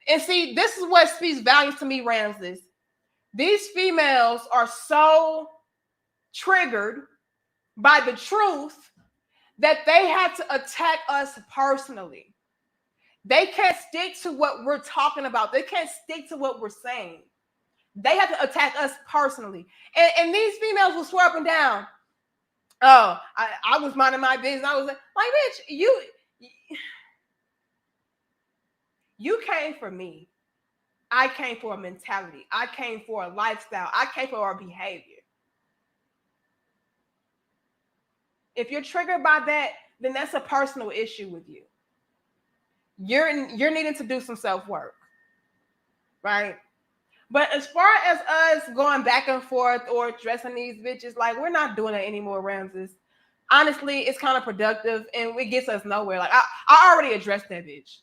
And see, this is what speaks volumes to me, Ramses. These females are so triggered by the truth that they have to attack us personally. They can't stick to what we're talking about. They can't stick to what we're saying. They have to attack us personally. And these females will swear up and down, oh, I was minding my business. I was like, bitch, you came for me. I came for a mentality. I came for a lifestyle. I came for our behavior. If you're triggered by that, then that's a personal issue with you. You're needing to do some self-work, right? But as far as us going back and forth or dressing these bitches, like, we're not doing that anymore, Ramses. Honestly, it's kind of productive and it gets us nowhere. Like, I already addressed that bitch.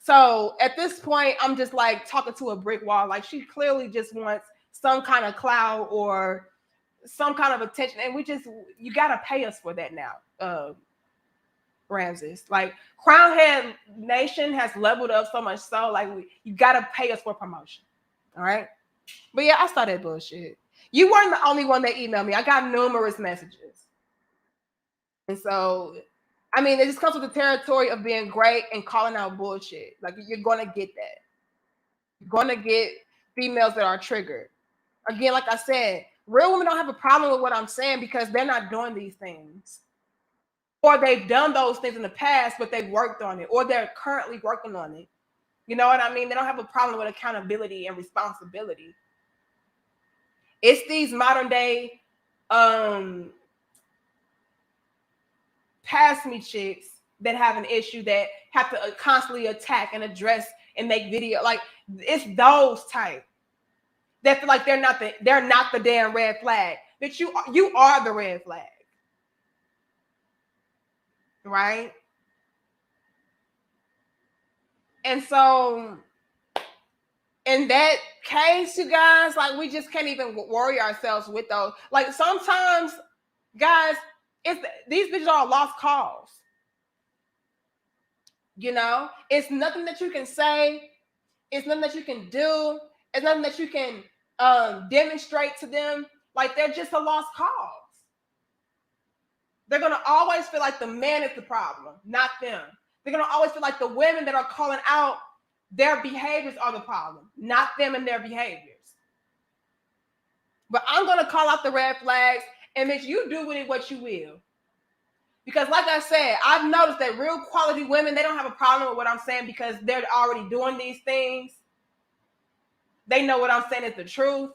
So at this point, I'm just like talking to a brick wall. Like, she clearly just wants some kind of clout or some kind of attention. And you got to pay us for that now, Ramses. Like, Crown Head Nation has leveled up so much so, like, you got to pay us for promotion. All right. But yeah, I saw that bullshit. You weren't the only one that emailed me. I got numerous messages. And so, I mean, it just comes with the territory of being great and calling out bullshit. Like, you're going to get that. You're going to get females that are triggered. Again, like I said, real women don't have a problem with what I'm saying because they're not doing these things. Or they've done those things in the past, but they've worked on it. Or they're currently working on it. You know what I mean? They don't have a problem with accountability and responsibility. It's these modern day past me chicks that have an issue that have to constantly attack and address and make video. Like, it's those type that feel like they're not the damn red flag. That you are the red flag. Right? And so in that case, you guys, like, we just can't even worry ourselves with those. Like, sometimes, guys, these bitches are lost cause. It's nothing that you can say. It's nothing that you can do. It's nothing that you can demonstrate to them. Like, they're just a lost cause. They're going to always feel like the man is the problem, not them. They're going to always feel like the women that are calling out their behaviors are the problem, not them and their behaviors. But I'm going to call out the red flags, and bitch, you do with it what you will. Because like I said, I've noticed that real quality women, they don't have a problem with what I'm saying because they're already doing these things. They know what I'm saying is the truth.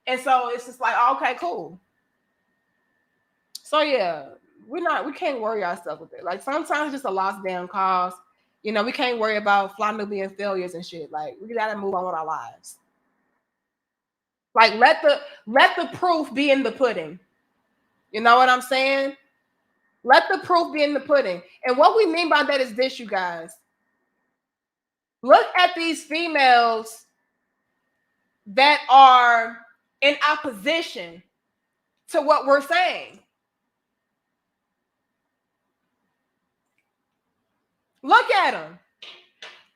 And so it's just like, okay, cool. So yeah, we can't worry ourselves with it. Like, sometimes it's just a lost damn cause. We can't worry about being failures and shit. Like, we gotta move on with our lives. Like, let the proof be in the pudding. You know what I'm saying? Let the proof be in the pudding. And what we mean by that is this, you guys. Look at these females that are in opposition to what we're saying. Look at them.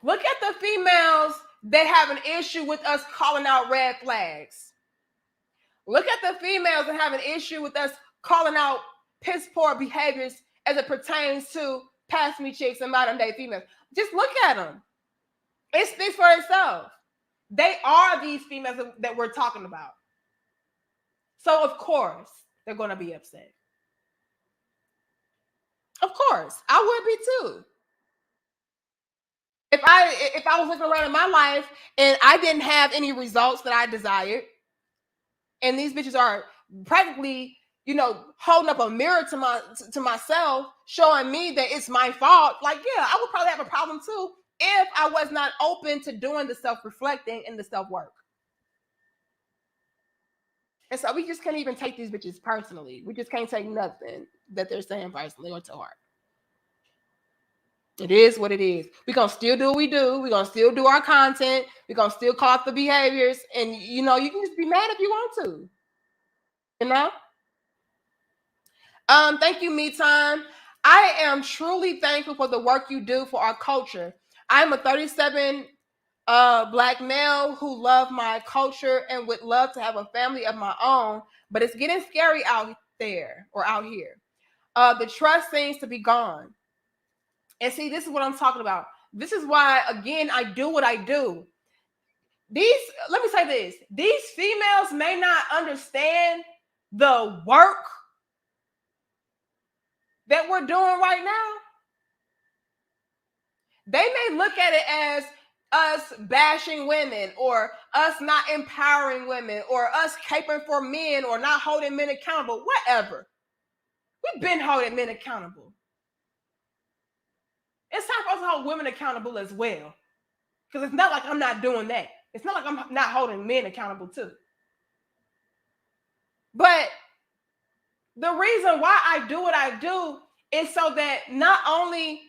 Look at the females that have an issue with us calling out red flags. Look at the females that have an issue with us calling out piss poor behaviors as it pertains to past me chicks and modern day females. Just look at them. It speaks for itself. They are these females that we're talking about. So of course they're going to be upset. Of course, I would be too. If I was looking around in my life and I didn't have any results that I desired, and these bitches are practically, holding up a mirror to myself, showing me that it's my fault, like, yeah, I would probably have a problem too if I was not open to doing the self-reflecting and the self-work. And so we just can't even take these bitches personally. We just can't take nothing that they're saying personally or to heart. It is what it is. We're going to still do what we do. We're going to still do our content. We're going to still call out the behaviors. And, you can just be mad if you want to. Thank you, Me Time. I am truly thankful for the work you do for our culture. I'm a 37 Black male who love my culture and would love to have a family of my own, but it's getting scary out there or out here. The trust seems to be gone. And see, this is what I'm talking about. This is why, again, I do what I do. Let me say this. These females may not understand the work that we're doing right now. They may look at it as us bashing women or us not empowering women or us caping for men or not holding men accountable, whatever. We've been holding men accountable. It's time for us to hold women accountable as well. Because it's not like I'm not doing that. It's not like I'm not holding men accountable too. But the reason why I do what I do is so that not only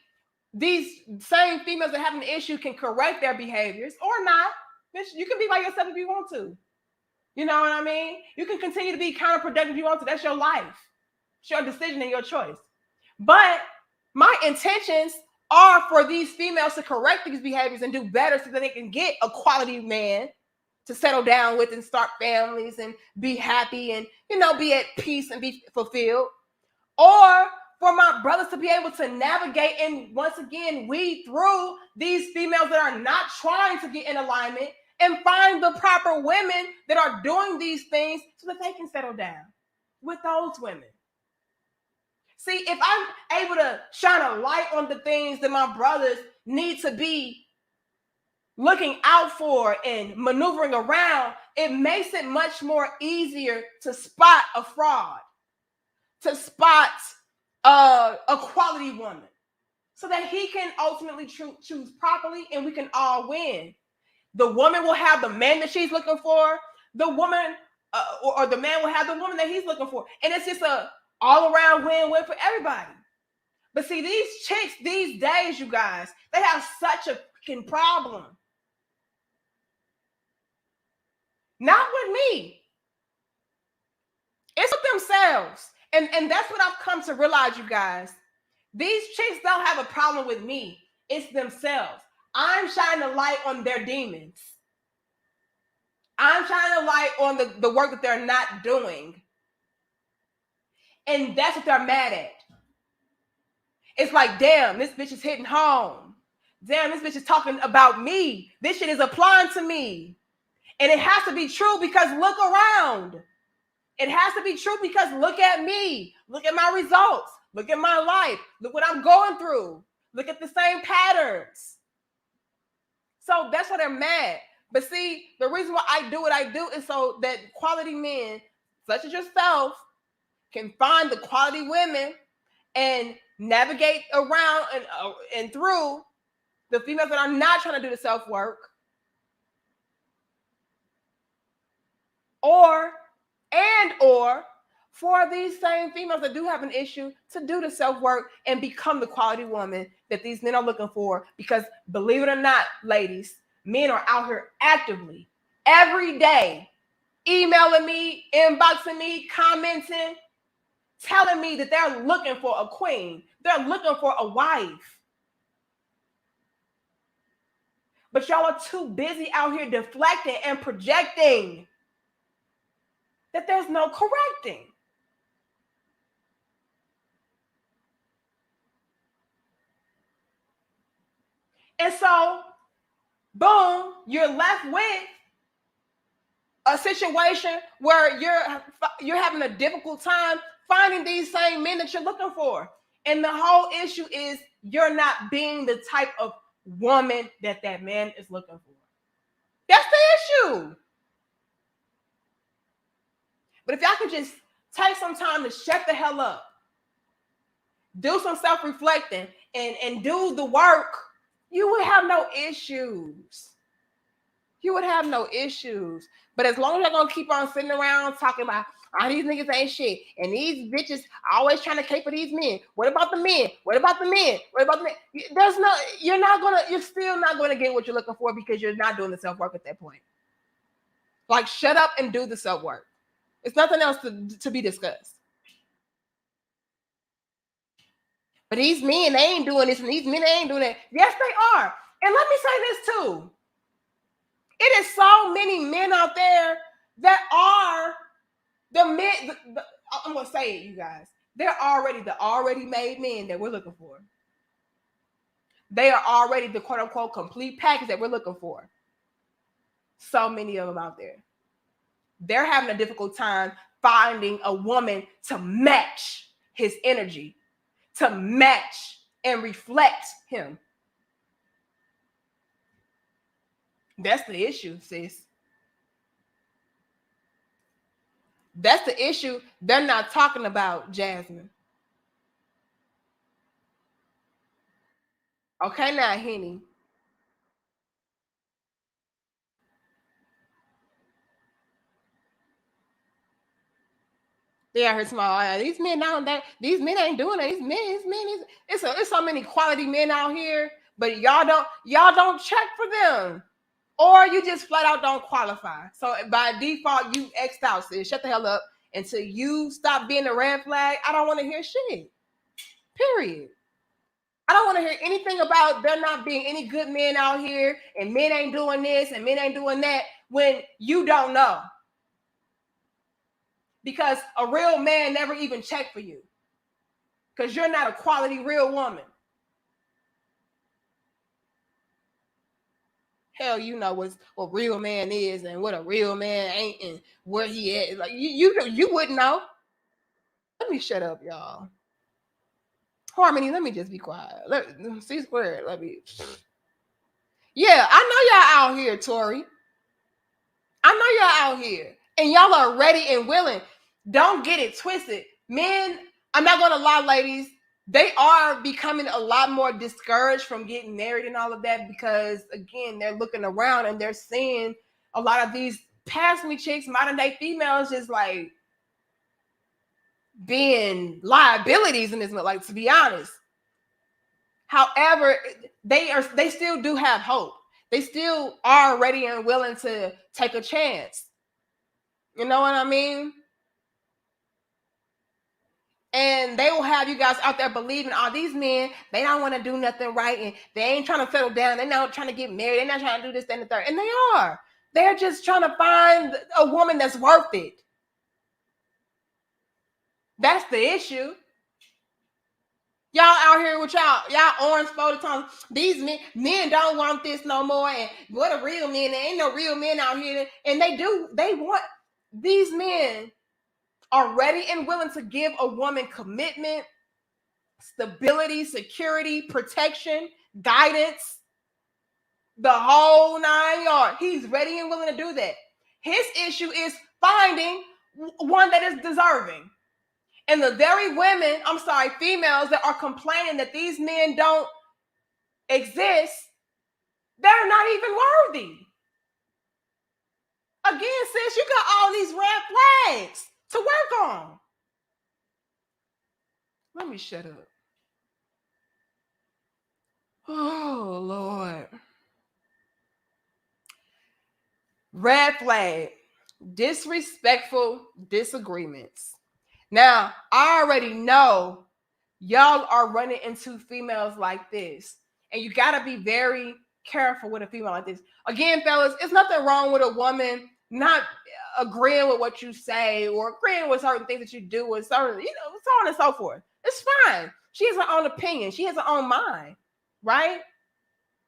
these same females that have an issue can correct their behaviors or not. You can be by yourself if you want to. You know what I mean? You can continue to be counterproductive if you want to. That's your life. It's your decision and your choice. But my intentions are for these females to correct these behaviors and do better so that they can get a quality man to settle down with and start families and be happy and, be at peace and be fulfilled. Or for my brothers to be able to navigate and once again weed through these females that are not trying to get in alignment and find the proper women that are doing these things so that they can settle down with those women. See, if I'm able to shine a light on the things that my brothers need to be looking out for and maneuvering around, it makes it much more easier to spot a fraud, to spot a quality woman, so that he can ultimately choose properly and we can all win. The woman will have the man that she's looking for, the woman or the man will have the woman that he's looking for, and it's just a all-around win-win for everybody. But see, these chicks these days, you guys, they have such a freaking problem. Not with me. It's with themselves. And that's what I've come to realize, you guys. These chicks don't have a problem with me. It's themselves. I'm shining a light on their demons. I'm shining a light on the work that they're not doing. And that's what they're mad at. It's like, damn, this bitch is hitting home. Damn, this bitch is talking about me. This shit is applying to me. And it has to be true because look around. It has to be true because look at me. Look at my results. Look at my life. Look what I'm going through. Look at the same patterns. So that's why they're mad. But see, the reason why I do what I do is so that quality men, such as yourself, can find the quality women and navigate around and through the females that are not trying to do the self-work. Or for these same females that do have an issue to do the self-work and become the quality woman that these men are looking for. Because believe it or not, ladies, men are out here actively every day emailing me, inboxing me, commenting, telling me that they're looking for a queen. They're looking for a wife. But y'all are too busy out here deflecting and projecting that there's no correcting. And so, boom, you're left with a situation where you're having a difficult time finding these same men that you're looking for. And the whole issue is you're not being the type of woman that man is looking for. That's the issue. But if y'all could just take some time to shut the hell up, do some self-reflecting, and do the work, you would have no issues. You would have no issues. But as long as you're gonna keep on sitting around talking about these niggas ain't shit, and these bitches always trying to cape for these men. What about the men? What about the men? What about the men? You're still not gonna get what you're looking for because you're not doing the self-work at that point. Like, shut up and do the self-work. It's nothing else to be discussed. But these men, they ain't doing this, and these men, they ain't doing that. Yes, they are. And let me say this too. It is so many men out there that are the men. I'm going to say it, you guys. They're already the already made men that we're looking for. They are already the quote unquote complete package that we're looking for. So many of them out there. They're having a difficult time finding a woman to match his energy, to match and reflect him. That's the issue, sis. That's the issue they're not talking about, Jasmine. Okay, now, Henny. They out here small. These men out there, these men ain't doing it. It's so many quality men out here, but y'all don't check for them. Or you just flat out don't qualify. So by default, you X'd out, sis. Shut the hell up until you stop being a red flag. I don't want to hear shit. Period. I don't want to hear anything about there not being any good men out here and men ain't doing this and men ain't doing that when you don't know. Because a real man never even checked for you. Because you're not a quality real woman. Hell, you know what real man is and what a real man ain't and where he at. Like you wouldn't know. Let me shut up, y'all. Harmony, let me just be quiet. C squared, let me. Yeah, I know y'all out here, Tori. I know y'all out here. And y'all are ready and willing. Don't get it twisted. Men, I'm not going to lie, ladies. They are becoming a lot more discouraged from getting married and all of that because, again, they're looking around and they're seeing a lot of these past me chicks, modern day females, just like being liabilities in this, like, to be honest. However, they still do have hope. They still are ready and willing to take a chance. You know what I mean? And they will have you guys out there believing all these men, they don't want to do nothing right, and they ain't trying to settle down. They're not trying to get married. They're not trying to do this, that, and the third. And they are. They're just trying to find a woman that's worth it. That's the issue. Y'all out here with y'all orange folded tongues. These men don't want this no more. And what a real men. There ain't no real men out here. And they want, these men are ready and willing to give a woman commitment, stability, security, protection, guidance, the whole 9 yards. He's ready and willing to do that. His issue is finding one that is deserving. And the very females that are complaining that these men don't exist, they're not even worthy. Again, sis, you got all these red flags to work on. Let me shut up. Oh, Lord. Red flag. Disrespectful disagreements. Now, I already know y'all are running into females like this. And you got to be very careful with a female like this. Again, fellas, it's nothing wrong with a woman not agreeing with what you say or agreeing with certain things that you do or certain, so on and so forth. It's fine. She has her own opinion. She has her own mind, right?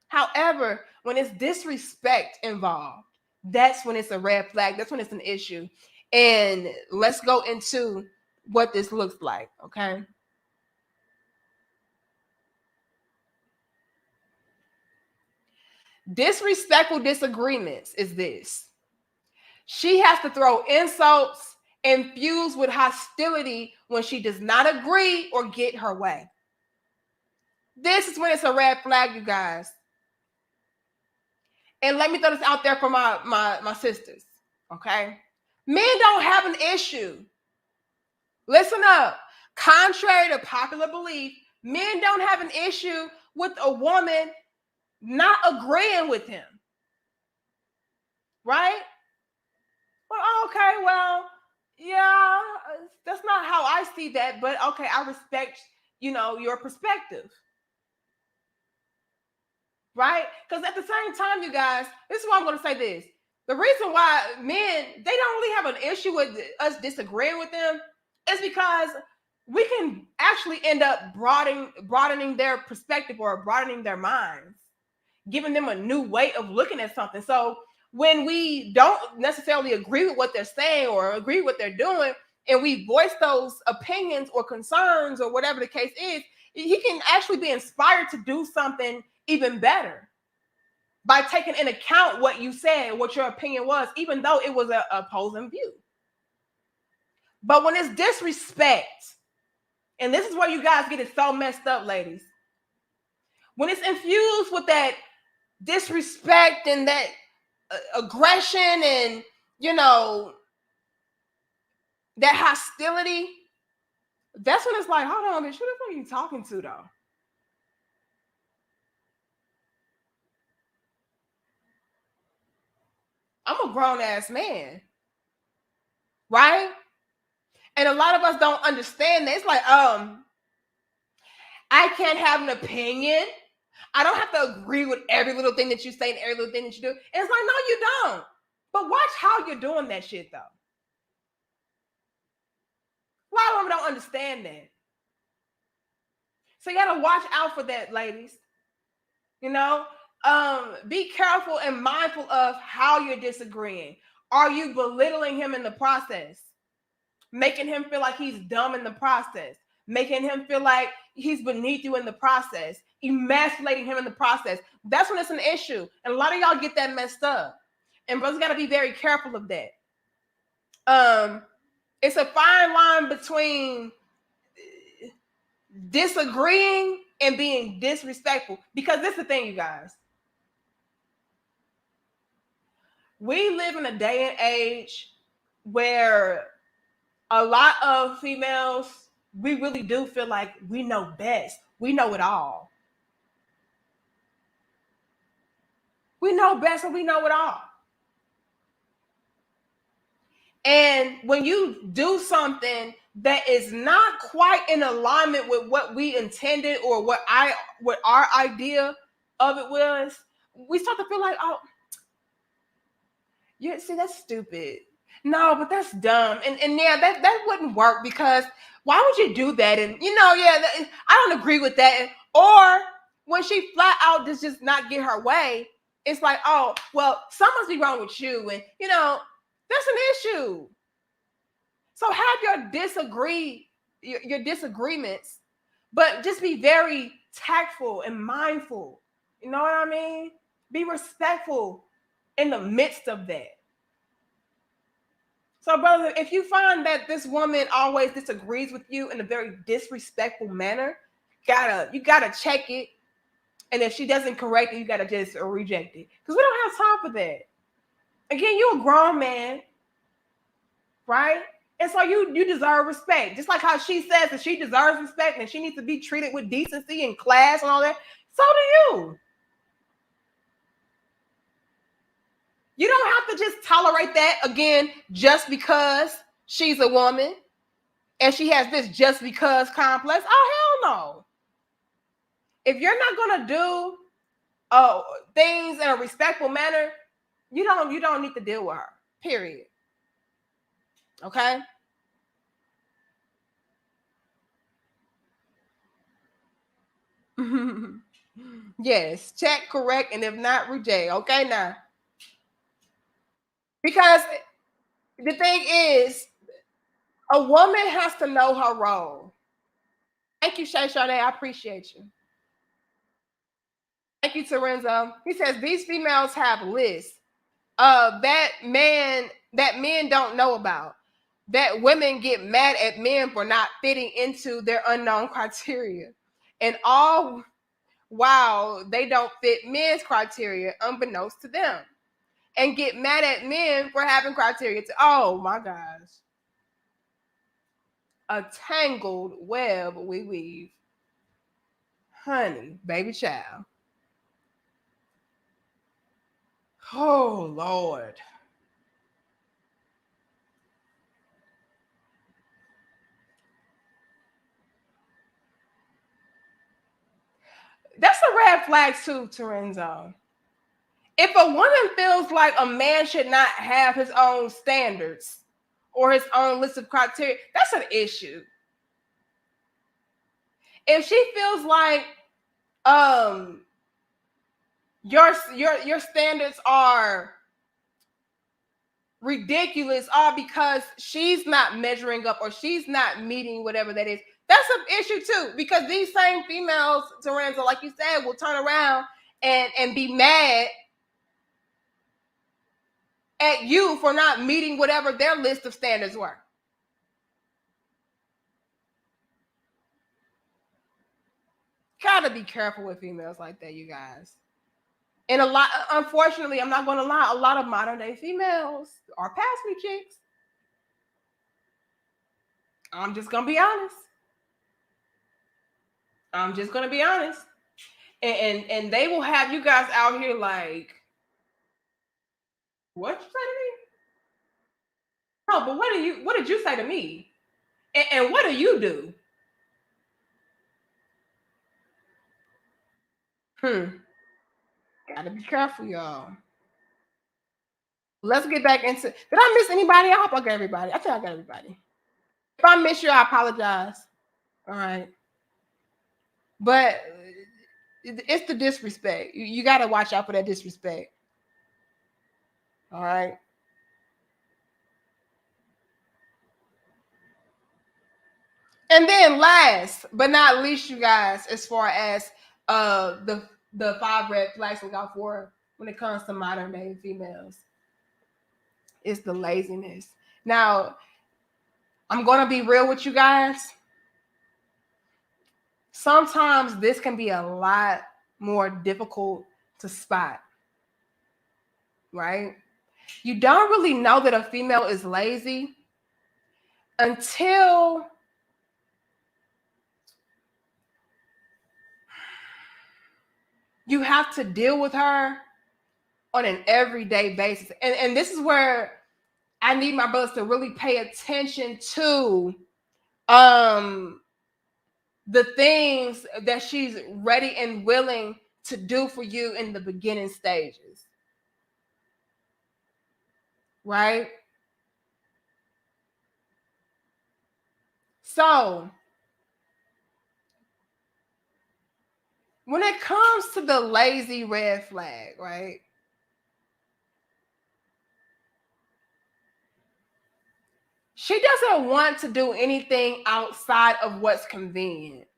However, when it's disrespect involved, that's when it's a red flag. That's when it's an issue. And let's go into what this looks like, okay? Disrespectful disagreements is this. She has to throw insults infused with hostility when she does not agree or get her way. This is when it's a red flag, you guys. And let me throw this out there for my sisters, okay? Men don't have an issue. Listen up. Contrary to popular belief, men don't have an issue with a woman not agreeing with him. Right? Well, okay, well, yeah, that's not how I see that, but okay, I respect, your perspective. Right? Because at the same time, you guys, this is why I'm going to say this. The reason why men, they don't really have an issue with us disagreeing with them is because we can actually end up broadening their perspective or broadening their minds, giving them a new way of looking at something. So when we don't necessarily agree with what they're saying or agree with what they're doing, and we voice those opinions or concerns or whatever the case is, he can actually be inspired to do something even better by taking into account what you said, what your opinion was, even though it was an opposing view. But when it's disrespect, and this is where you guys get it so messed up, ladies, when it's infused with that disrespect and that aggression and, that hostility, that's when it's like, hold on, bitch, who the fuck are you talking to, though? I'm a grown-ass man, right? And a lot of us don't understand that. It's like, I can't have an opinion. I don't have to agree with every little thing that you say and every little thing that you do. And it's like, no, you don't. But watch how you're doing that shit, though. A lot of them don't understand that. So you got to watch out for that, ladies. Be careful and mindful of how you're disagreeing. Are you belittling him in the process? Making him feel like he's dumb in the process? Making him feel like he's beneath you in the process? Emasculating him in the process? That's when it's an issue. And a lot of y'all get that messed up. And brothers got to be very careful of that. It's a fine line between disagreeing and being disrespectful. Because this is the thing, you guys. We live in a day and age where a lot of females, we really do feel like we know best. We know it all. We know best and we know it all. And when you do something that is not quite in alignment with what we intended or what our idea of it was, we start to feel like, oh, yeah, see, that's stupid. No, but that's dumb. And yeah, that wouldn't work, because why would you do that? And I don't agree with that. Or when she flat out just not get her way, it's like, oh, well, something must be wrong with you. And that's an issue. So have your disagreements, but just be very tactful and mindful. You know what I mean? Be respectful in the midst of that. So, brother, if you find that this woman always disagrees with you in a very disrespectful manner, you gotta check it. And if she doesn't correct it, you gotta just reject it. Because we don't have time for that. Again, you're a grown man, right? And so you deserve respect. Just like how she says that she deserves respect and she needs to be treated with decency and class and all that. So do you. You don't have to just tolerate that, again, just because she's a woman and she has this just because complex. Oh, hell no. If you're not going to do things in a respectful manner, you don't need to deal with her, period. Okay? Yes, check, correct, and if not, reject. Okay, now. Because the thing is, a woman has to know her role. Thank you, Shay Sade. I appreciate you. Thank you, Terenzo. He says these females have lists that men don't know about. That women get mad at men for not fitting into their unknown criteria. And all while they don't fit men's criteria unbeknownst to them. And get mad at men for having criteria to, oh my gosh. A tangled web we weave. Honey, baby child. Oh, Lord. That's a red flag too, Terenzo. If a woman feels like a man should not have his own standards or his own list of criteria, that's an issue. If she feels like your standards are ridiculous all because she's not measuring up or she's not meeting whatever that is, that's an issue too. Because these same females, Terenzo, like you said, will turn around and be mad at you for not meeting whatever their list of standards were. Gotta be careful with females like that, you guys. And unfortunately, I'm not gonna lie, a lot of modern day females are past me chicks. I'm just gonna be honest. I'm just gonna be honest. And they will have you guys out here like, what you say to me? No, but what did you say to me? And what do you do? Gotta be careful, y'all. Let's get back into. Did I miss anybody? I hope I got everybody. I think I got everybody. If I miss you, I apologize. All right. But it's the disrespect. You got to watch out for that disrespect. All right. And then last but not least, you guys, as far as the 5 red flags look out for when it comes to modern day females, is the laziness. Now, I'm gonna be real with you guys. Sometimes this can be a lot more difficult to spot, right? You don't really know that a female is lazy until you have to deal with her on an everyday basis. And this is where I need my brothers to really pay attention to the things that she's ready and willing to do for you in the beginning stages. Right? So, when it comes to the lazy red flag, right? She doesn't want to do anything outside of what's convenient.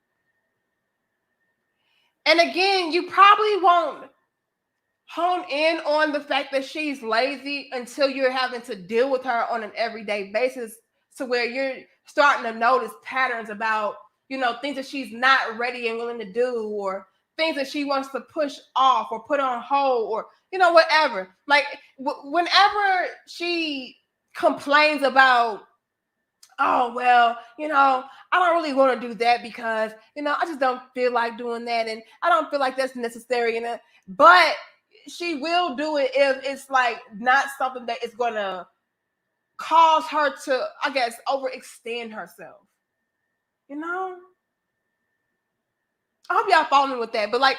And again, you probably won't hone in on the fact that she's lazy until you're having to deal with her on an everyday basis, to where you're starting to notice patterns about, things that she's not ready and willing to do, or things that she wants to push off or put on hold, or whatever. Like whenever she complains about, oh well, I don't really want to do that because I just don't feel like doing that, and I don't feel like that's necessary, but she will do it if it's like not something that is going to cause her to, I guess, overextend herself. I hope y'all follow me with that. But like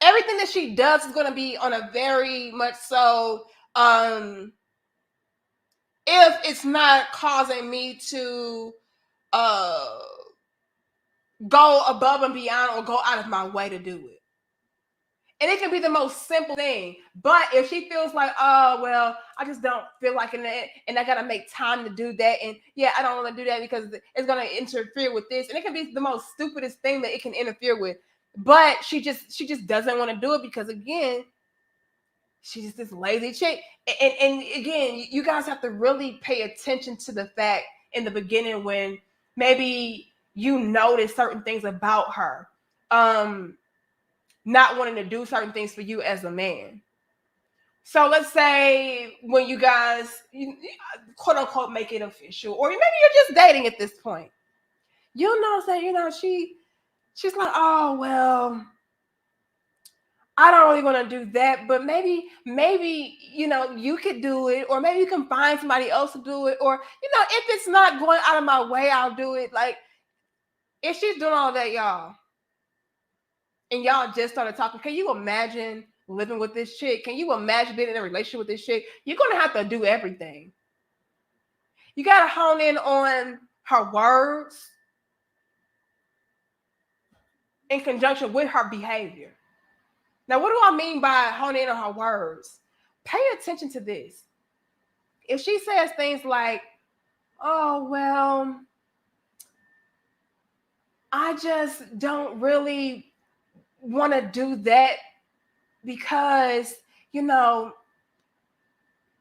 everything that she does is going to be on a very much so, if it's not causing me to go above and beyond or go out of my way to do it. And it can be the most simple thing. But if she feels like, oh, well, I just don't feel like it, and I got to make time to do that. And yeah, I don't want to do that because it's going to interfere with this. And it can be the most stupidest thing that it can interfere with. But she just doesn't want to do it because, again, she's just this lazy chick. And again, you guys have to really pay attention to the fact in the beginning when maybe you notice certain things about her. Not wanting to do certain things for you as a man. So let's say when you guys, quote unquote, make it official, or maybe you're just dating at this point, you'll notice that, she's like, oh, well, I don't really want to do that, but maybe, you could do it, or maybe you can find somebody else to do it, or, if it's not going out of my way, I'll do it. Like, if she's doing all that, y'all, and y'all just started talking, can you imagine living with this chick? Can you imagine being in a relationship with this chick? You're going to have to do everything. You got to hone in on her words in conjunction with her behavior. Now, what do I mean by hone in on her words? Pay attention to this. If she says things like, oh, well, I just don't really want to do that because,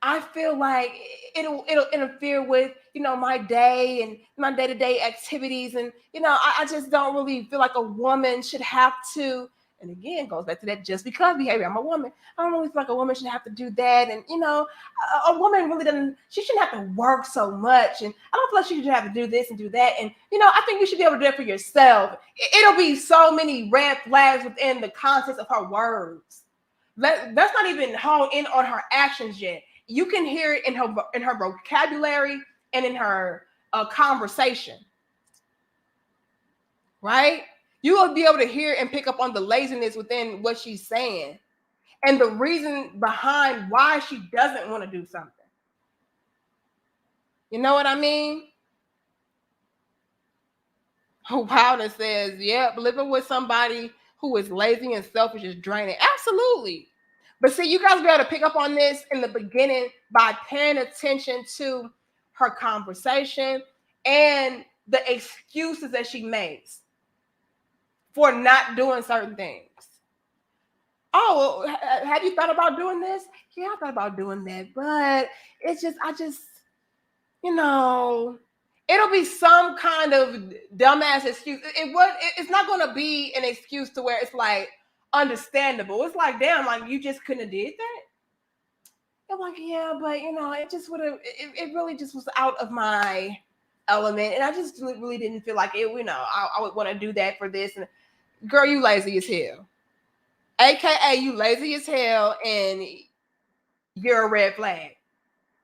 I feel like it'll interfere with, my day and my day-to-day activities. And, I just don't really feel like a woman should have to, and again, goes back to that just because behavior. I'm a woman. I don't really feel like a woman should have to do that. And, a woman really she shouldn't have to work so much. And I don't feel like she should have to do this and do that. And, I think you should be able to do it for yourself. It'll be so many red flags within the context of her words. Let's not even hone in on her actions yet. You can hear it in her vocabulary and in her conversation, right? You will be able to hear and pick up on the laziness within what she's saying and the reason behind why she doesn't want to do something. You know what I mean? Wilder says, yep, living with somebody who is lazy and selfish is draining. Absolutely. But see, you guys will be able to pick up on this in the beginning by paying attention to her conversation and the excuses that she makes for not doing certain things. Oh, have you thought about doing this? Yeah, I thought about doing that, but it'll be some kind of dumbass excuse. It's not going to be an excuse to where it's like understandable. It's like, damn, like you just couldn't have did that. I'm like, yeah, but it just would have. It really just was out of my element, and I just really didn't feel like it. I would want to do that for this. And girl, you lazy as hell. AKA, you lazy as hell, and you're a red flag.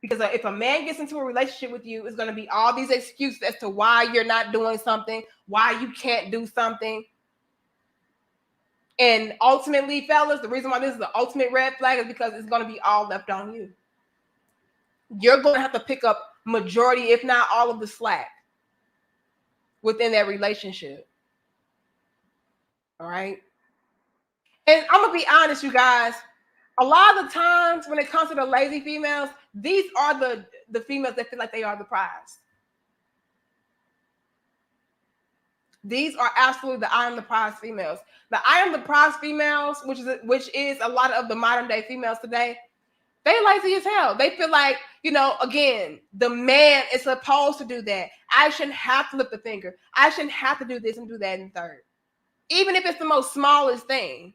Because if a man gets into a relationship with you, it's going to be all these excuses as to why you're not doing something, why you can't do something. And ultimately, fellas, the reason why this is the ultimate red flag is because it's going to be all left on you. You're going to have to pick up majority, if not all of the slack within that relationship. All right. And I'm going to be honest, you guys. A lot of the times when it comes to the lazy females, these are the females that feel like they are the prize. These are absolutely the I am the prize females. The I am the prize females, which is a lot of the modern day females today, they lazy as hell. They feel like, again, the man is supposed to do that. I shouldn't have to lift a finger. I shouldn't have to do this and do that and third. Even if it's the most smallest thing.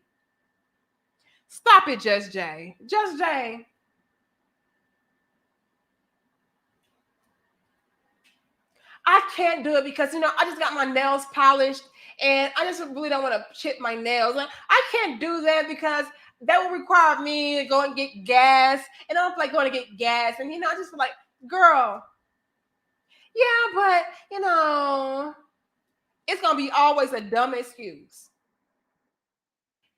Stop it, Just Jay. Just Jay. I can't do it because, I just got my nails polished and I just really don't want to chip my nails. I can't do that because that would require me to go and get gas. And I don't feel like going to get gas. And, I just feel like, girl, yeah, but, it's going to be always a dumb excuse.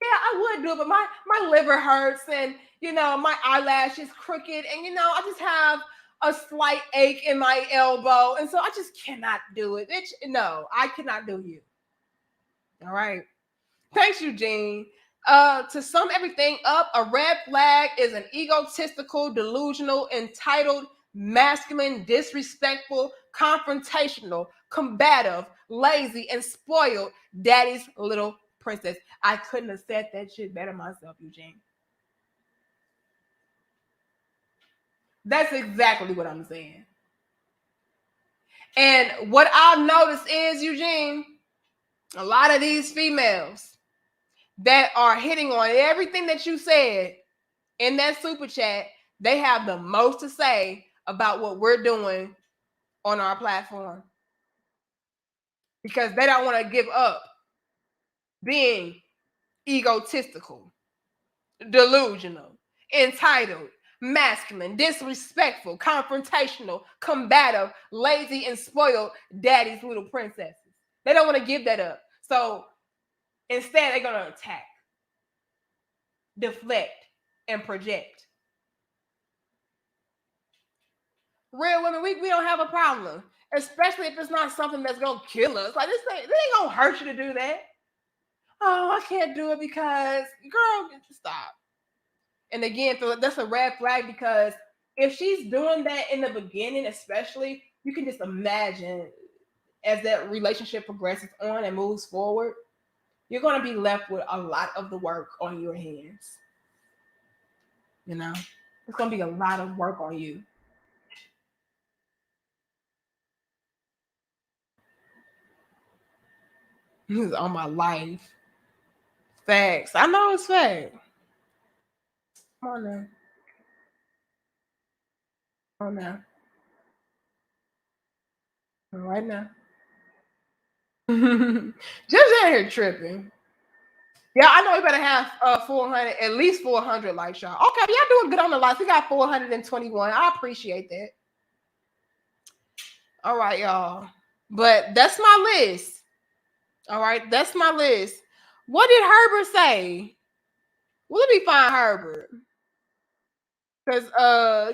Yeah, I would do it, but my liver hurts and, my eyelash is crooked and, I just have a slight ache in my elbow. And so I just cannot do it. No, I cannot do you. All right. Thanks, Eugene. To sum everything up, a red flag is an egotistical, delusional, entitled, masculine, disrespectful, confrontational, combative, lazy, and spoiled daddy's little princess. I couldn't have said that shit better myself, Eugene. That's exactly what I'm saying. And what I've noticed is, Eugene, a lot of these females that are hitting on everything that you said in that super chat, they have the most to say about what we're doing on our platform because they don't want to give up being egotistical, delusional, entitled, masculine, disrespectful, confrontational, combative, lazy, and spoiled daddy's little princesses. They don't want to give that up. So instead, they're going to attack, deflect, and project. Real women, we don't have a problem, especially if it's not something that's going to kill us. Like, this ain't going to hurt you to do that. Oh, I can't do it because, girl, stop. And again, that's a red flag because if she's doing that in the beginning, especially, you can just imagine as that relationship progresses on and moves forward, you're going to be left with a lot of the work on your hands. It's going to be a lot of work on you. This is on my life. Facts. I know it's fact. Come on now. Come on now. Right now. Just out here tripping. Yeah, I know we better have 400, at least 400 likes, y'all. Okay, y'all doing good on the likes. We got 421. I appreciate that. All right, y'all. But that's my list. All right, that's my list. What did Herbert say? Well, let me find Herbert. Because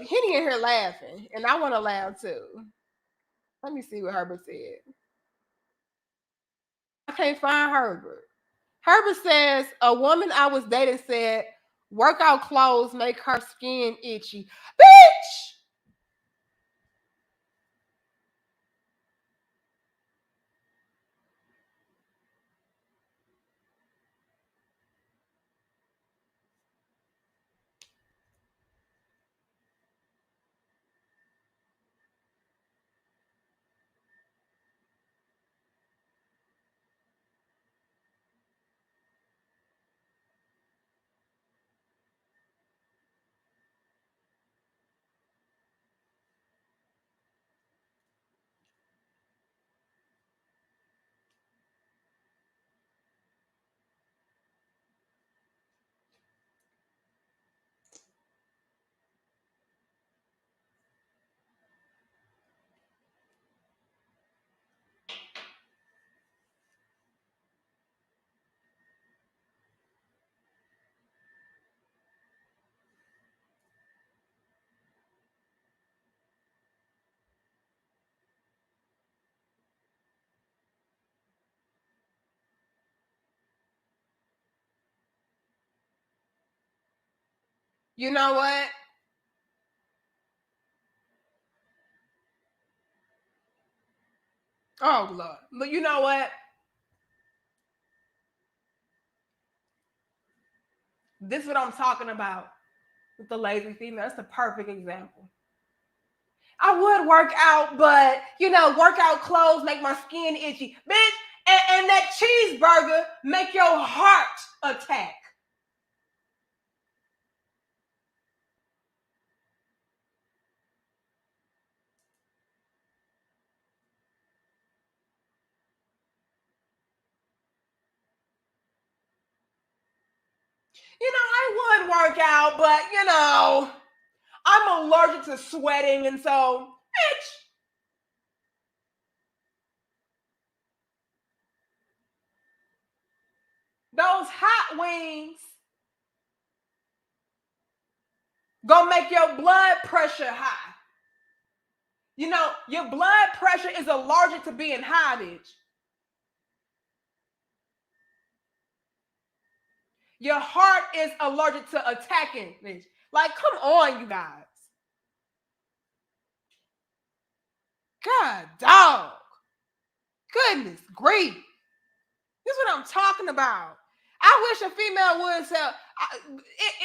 Henny in here laughing, and I want to laugh too. Let me see what Herbert said. I can't find Herbert. Herbert says, a woman I was dating said, workout clothes make her skin itchy. Bitch! You know what? Oh, Lord. But you know what? This is what I'm talking about with the lazy female. That's the perfect example. I would work out, but workout clothes make my skin itchy. Bitch, and that cheeseburger make your heart attack. I would work out, but I'm allergic to sweating, and so, bitch, those hot wings gonna make your blood pressure high. Your blood pressure is allergic to being high, bitch. Your heart is allergic to attacking, bitch. Like, come on, you guys. God, dog. Goodness grief. This is what I'm talking about. I wish a female would say,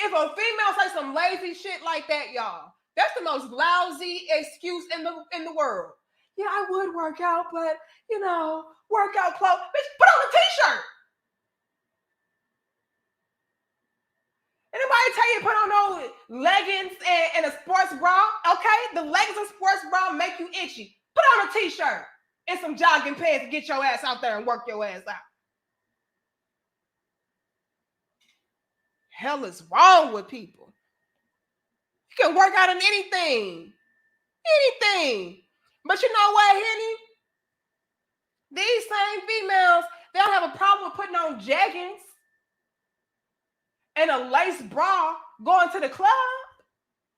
if a female say some lazy shit like that, y'all, that's the most lousy excuse in the world. Yeah, I would work out, but workout clothes. Bitch, put on a t-shirt. Anybody tell you to put on those leggings and a sports bra? Okay, the leggings and sports bra make you itchy. Put on a t-shirt and some jogging pants and get your ass out there and work your ass out. Hell is wrong with people. You can work out in anything. Anything. But you know what, Henny? These same females, they don't have a problem with putting on jeggings and a lace bra going to the club.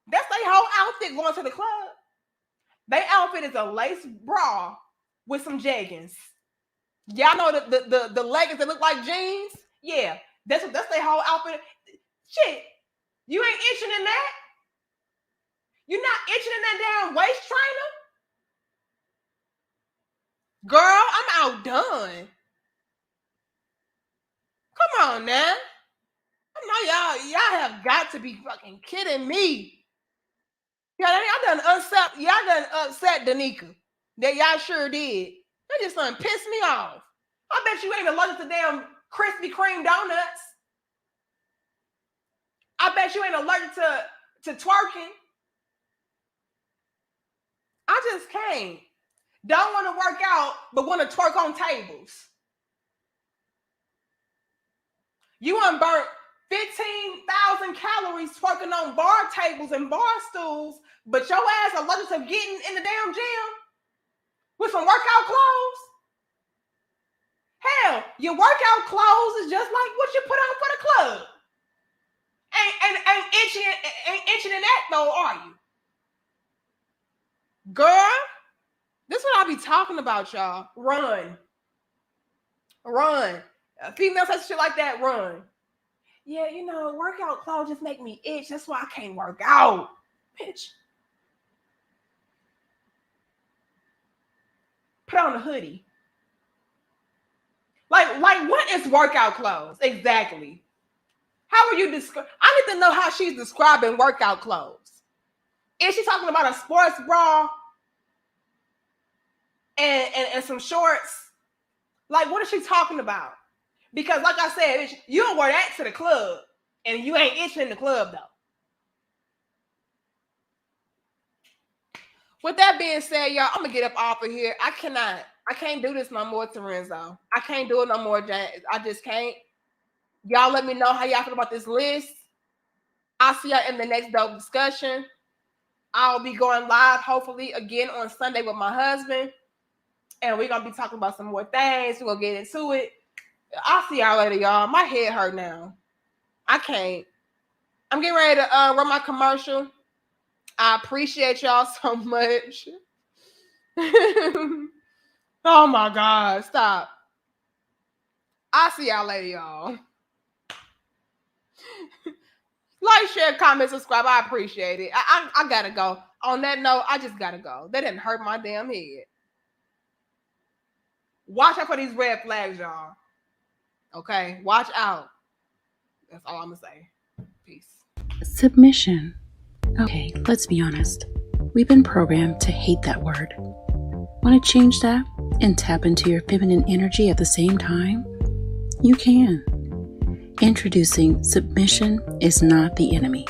That's their whole outfit going to the club. Their outfit is a lace bra with some jeggings. Y'all know the leggings that look like jeans? Yeah, that's their whole outfit. Shit, you ain't itching in that? You're not itching in that damn waist trainer? Girl, I'm outdone. Come on now. I know y'all have got to be fucking kidding me. Y'all done upset Danica. That y'all sure did. That just done pissed me off. I bet you ain't allergic to damn Krispy Kreme donuts. I bet you ain't allergic to twerking. I just can't. Don't want to work out, but want to twerk on tables. You unburnt 15,000 calories twerking on bar tables and bar stools, but your ass allergic to getting in the damn gym with some workout clothes? Hell, your workout clothes is just like what you put on for the club. Ain't itching in that though, are you? Girl, this is what I be talking about, y'all. Run. Females say shit like that, run. Yeah, workout clothes just make me itch. That's why I can't work out. Bitch. Put on a hoodie. Like what is workout clothes? Exactly. How are you I need to know how she's describing workout clothes. Is she talking about a sports bra and some shorts? Like, what is she talking about? Because like I said, you don't wear that to the club, and you ain't itching in the club though. With that being said, y'all, I'm gonna get up off of here. I can't do this no more, Terenzo. I can't do it no more, James. I just can't. Y'all let me know how y'all feel about this list. I'll see y'all in the next dope discussion. I'll be going live, hopefully, again on Sunday with my husband. And we're going to be talking about some more things. We're going to get into it. I'll see y'all later, y'all. My head hurt now. I can't. I'm getting ready to run my commercial. I appreciate y'all so much. Oh, my God. Stop. I'll see y'all later, y'all. Like, share, comment, subscribe. I appreciate it. I gotta go. On that note, I just gotta go. That didn't hurt my damn head. Watch out for these red flags, y'all. Okay? Watch out. That's all I'm gonna say. Peace. Submission. Okay, let's be honest. We've been programmed to hate that word. Want to change that and tap into your feminine energy at the same time? You can. Introducing Submission is Not the Enemy.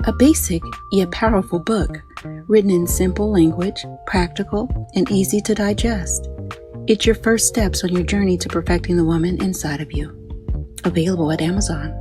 A basic yet powerful book, written in simple language, practical, and easy to digest. It's your first steps on your journey to perfecting the woman inside of you. Available at Amazon.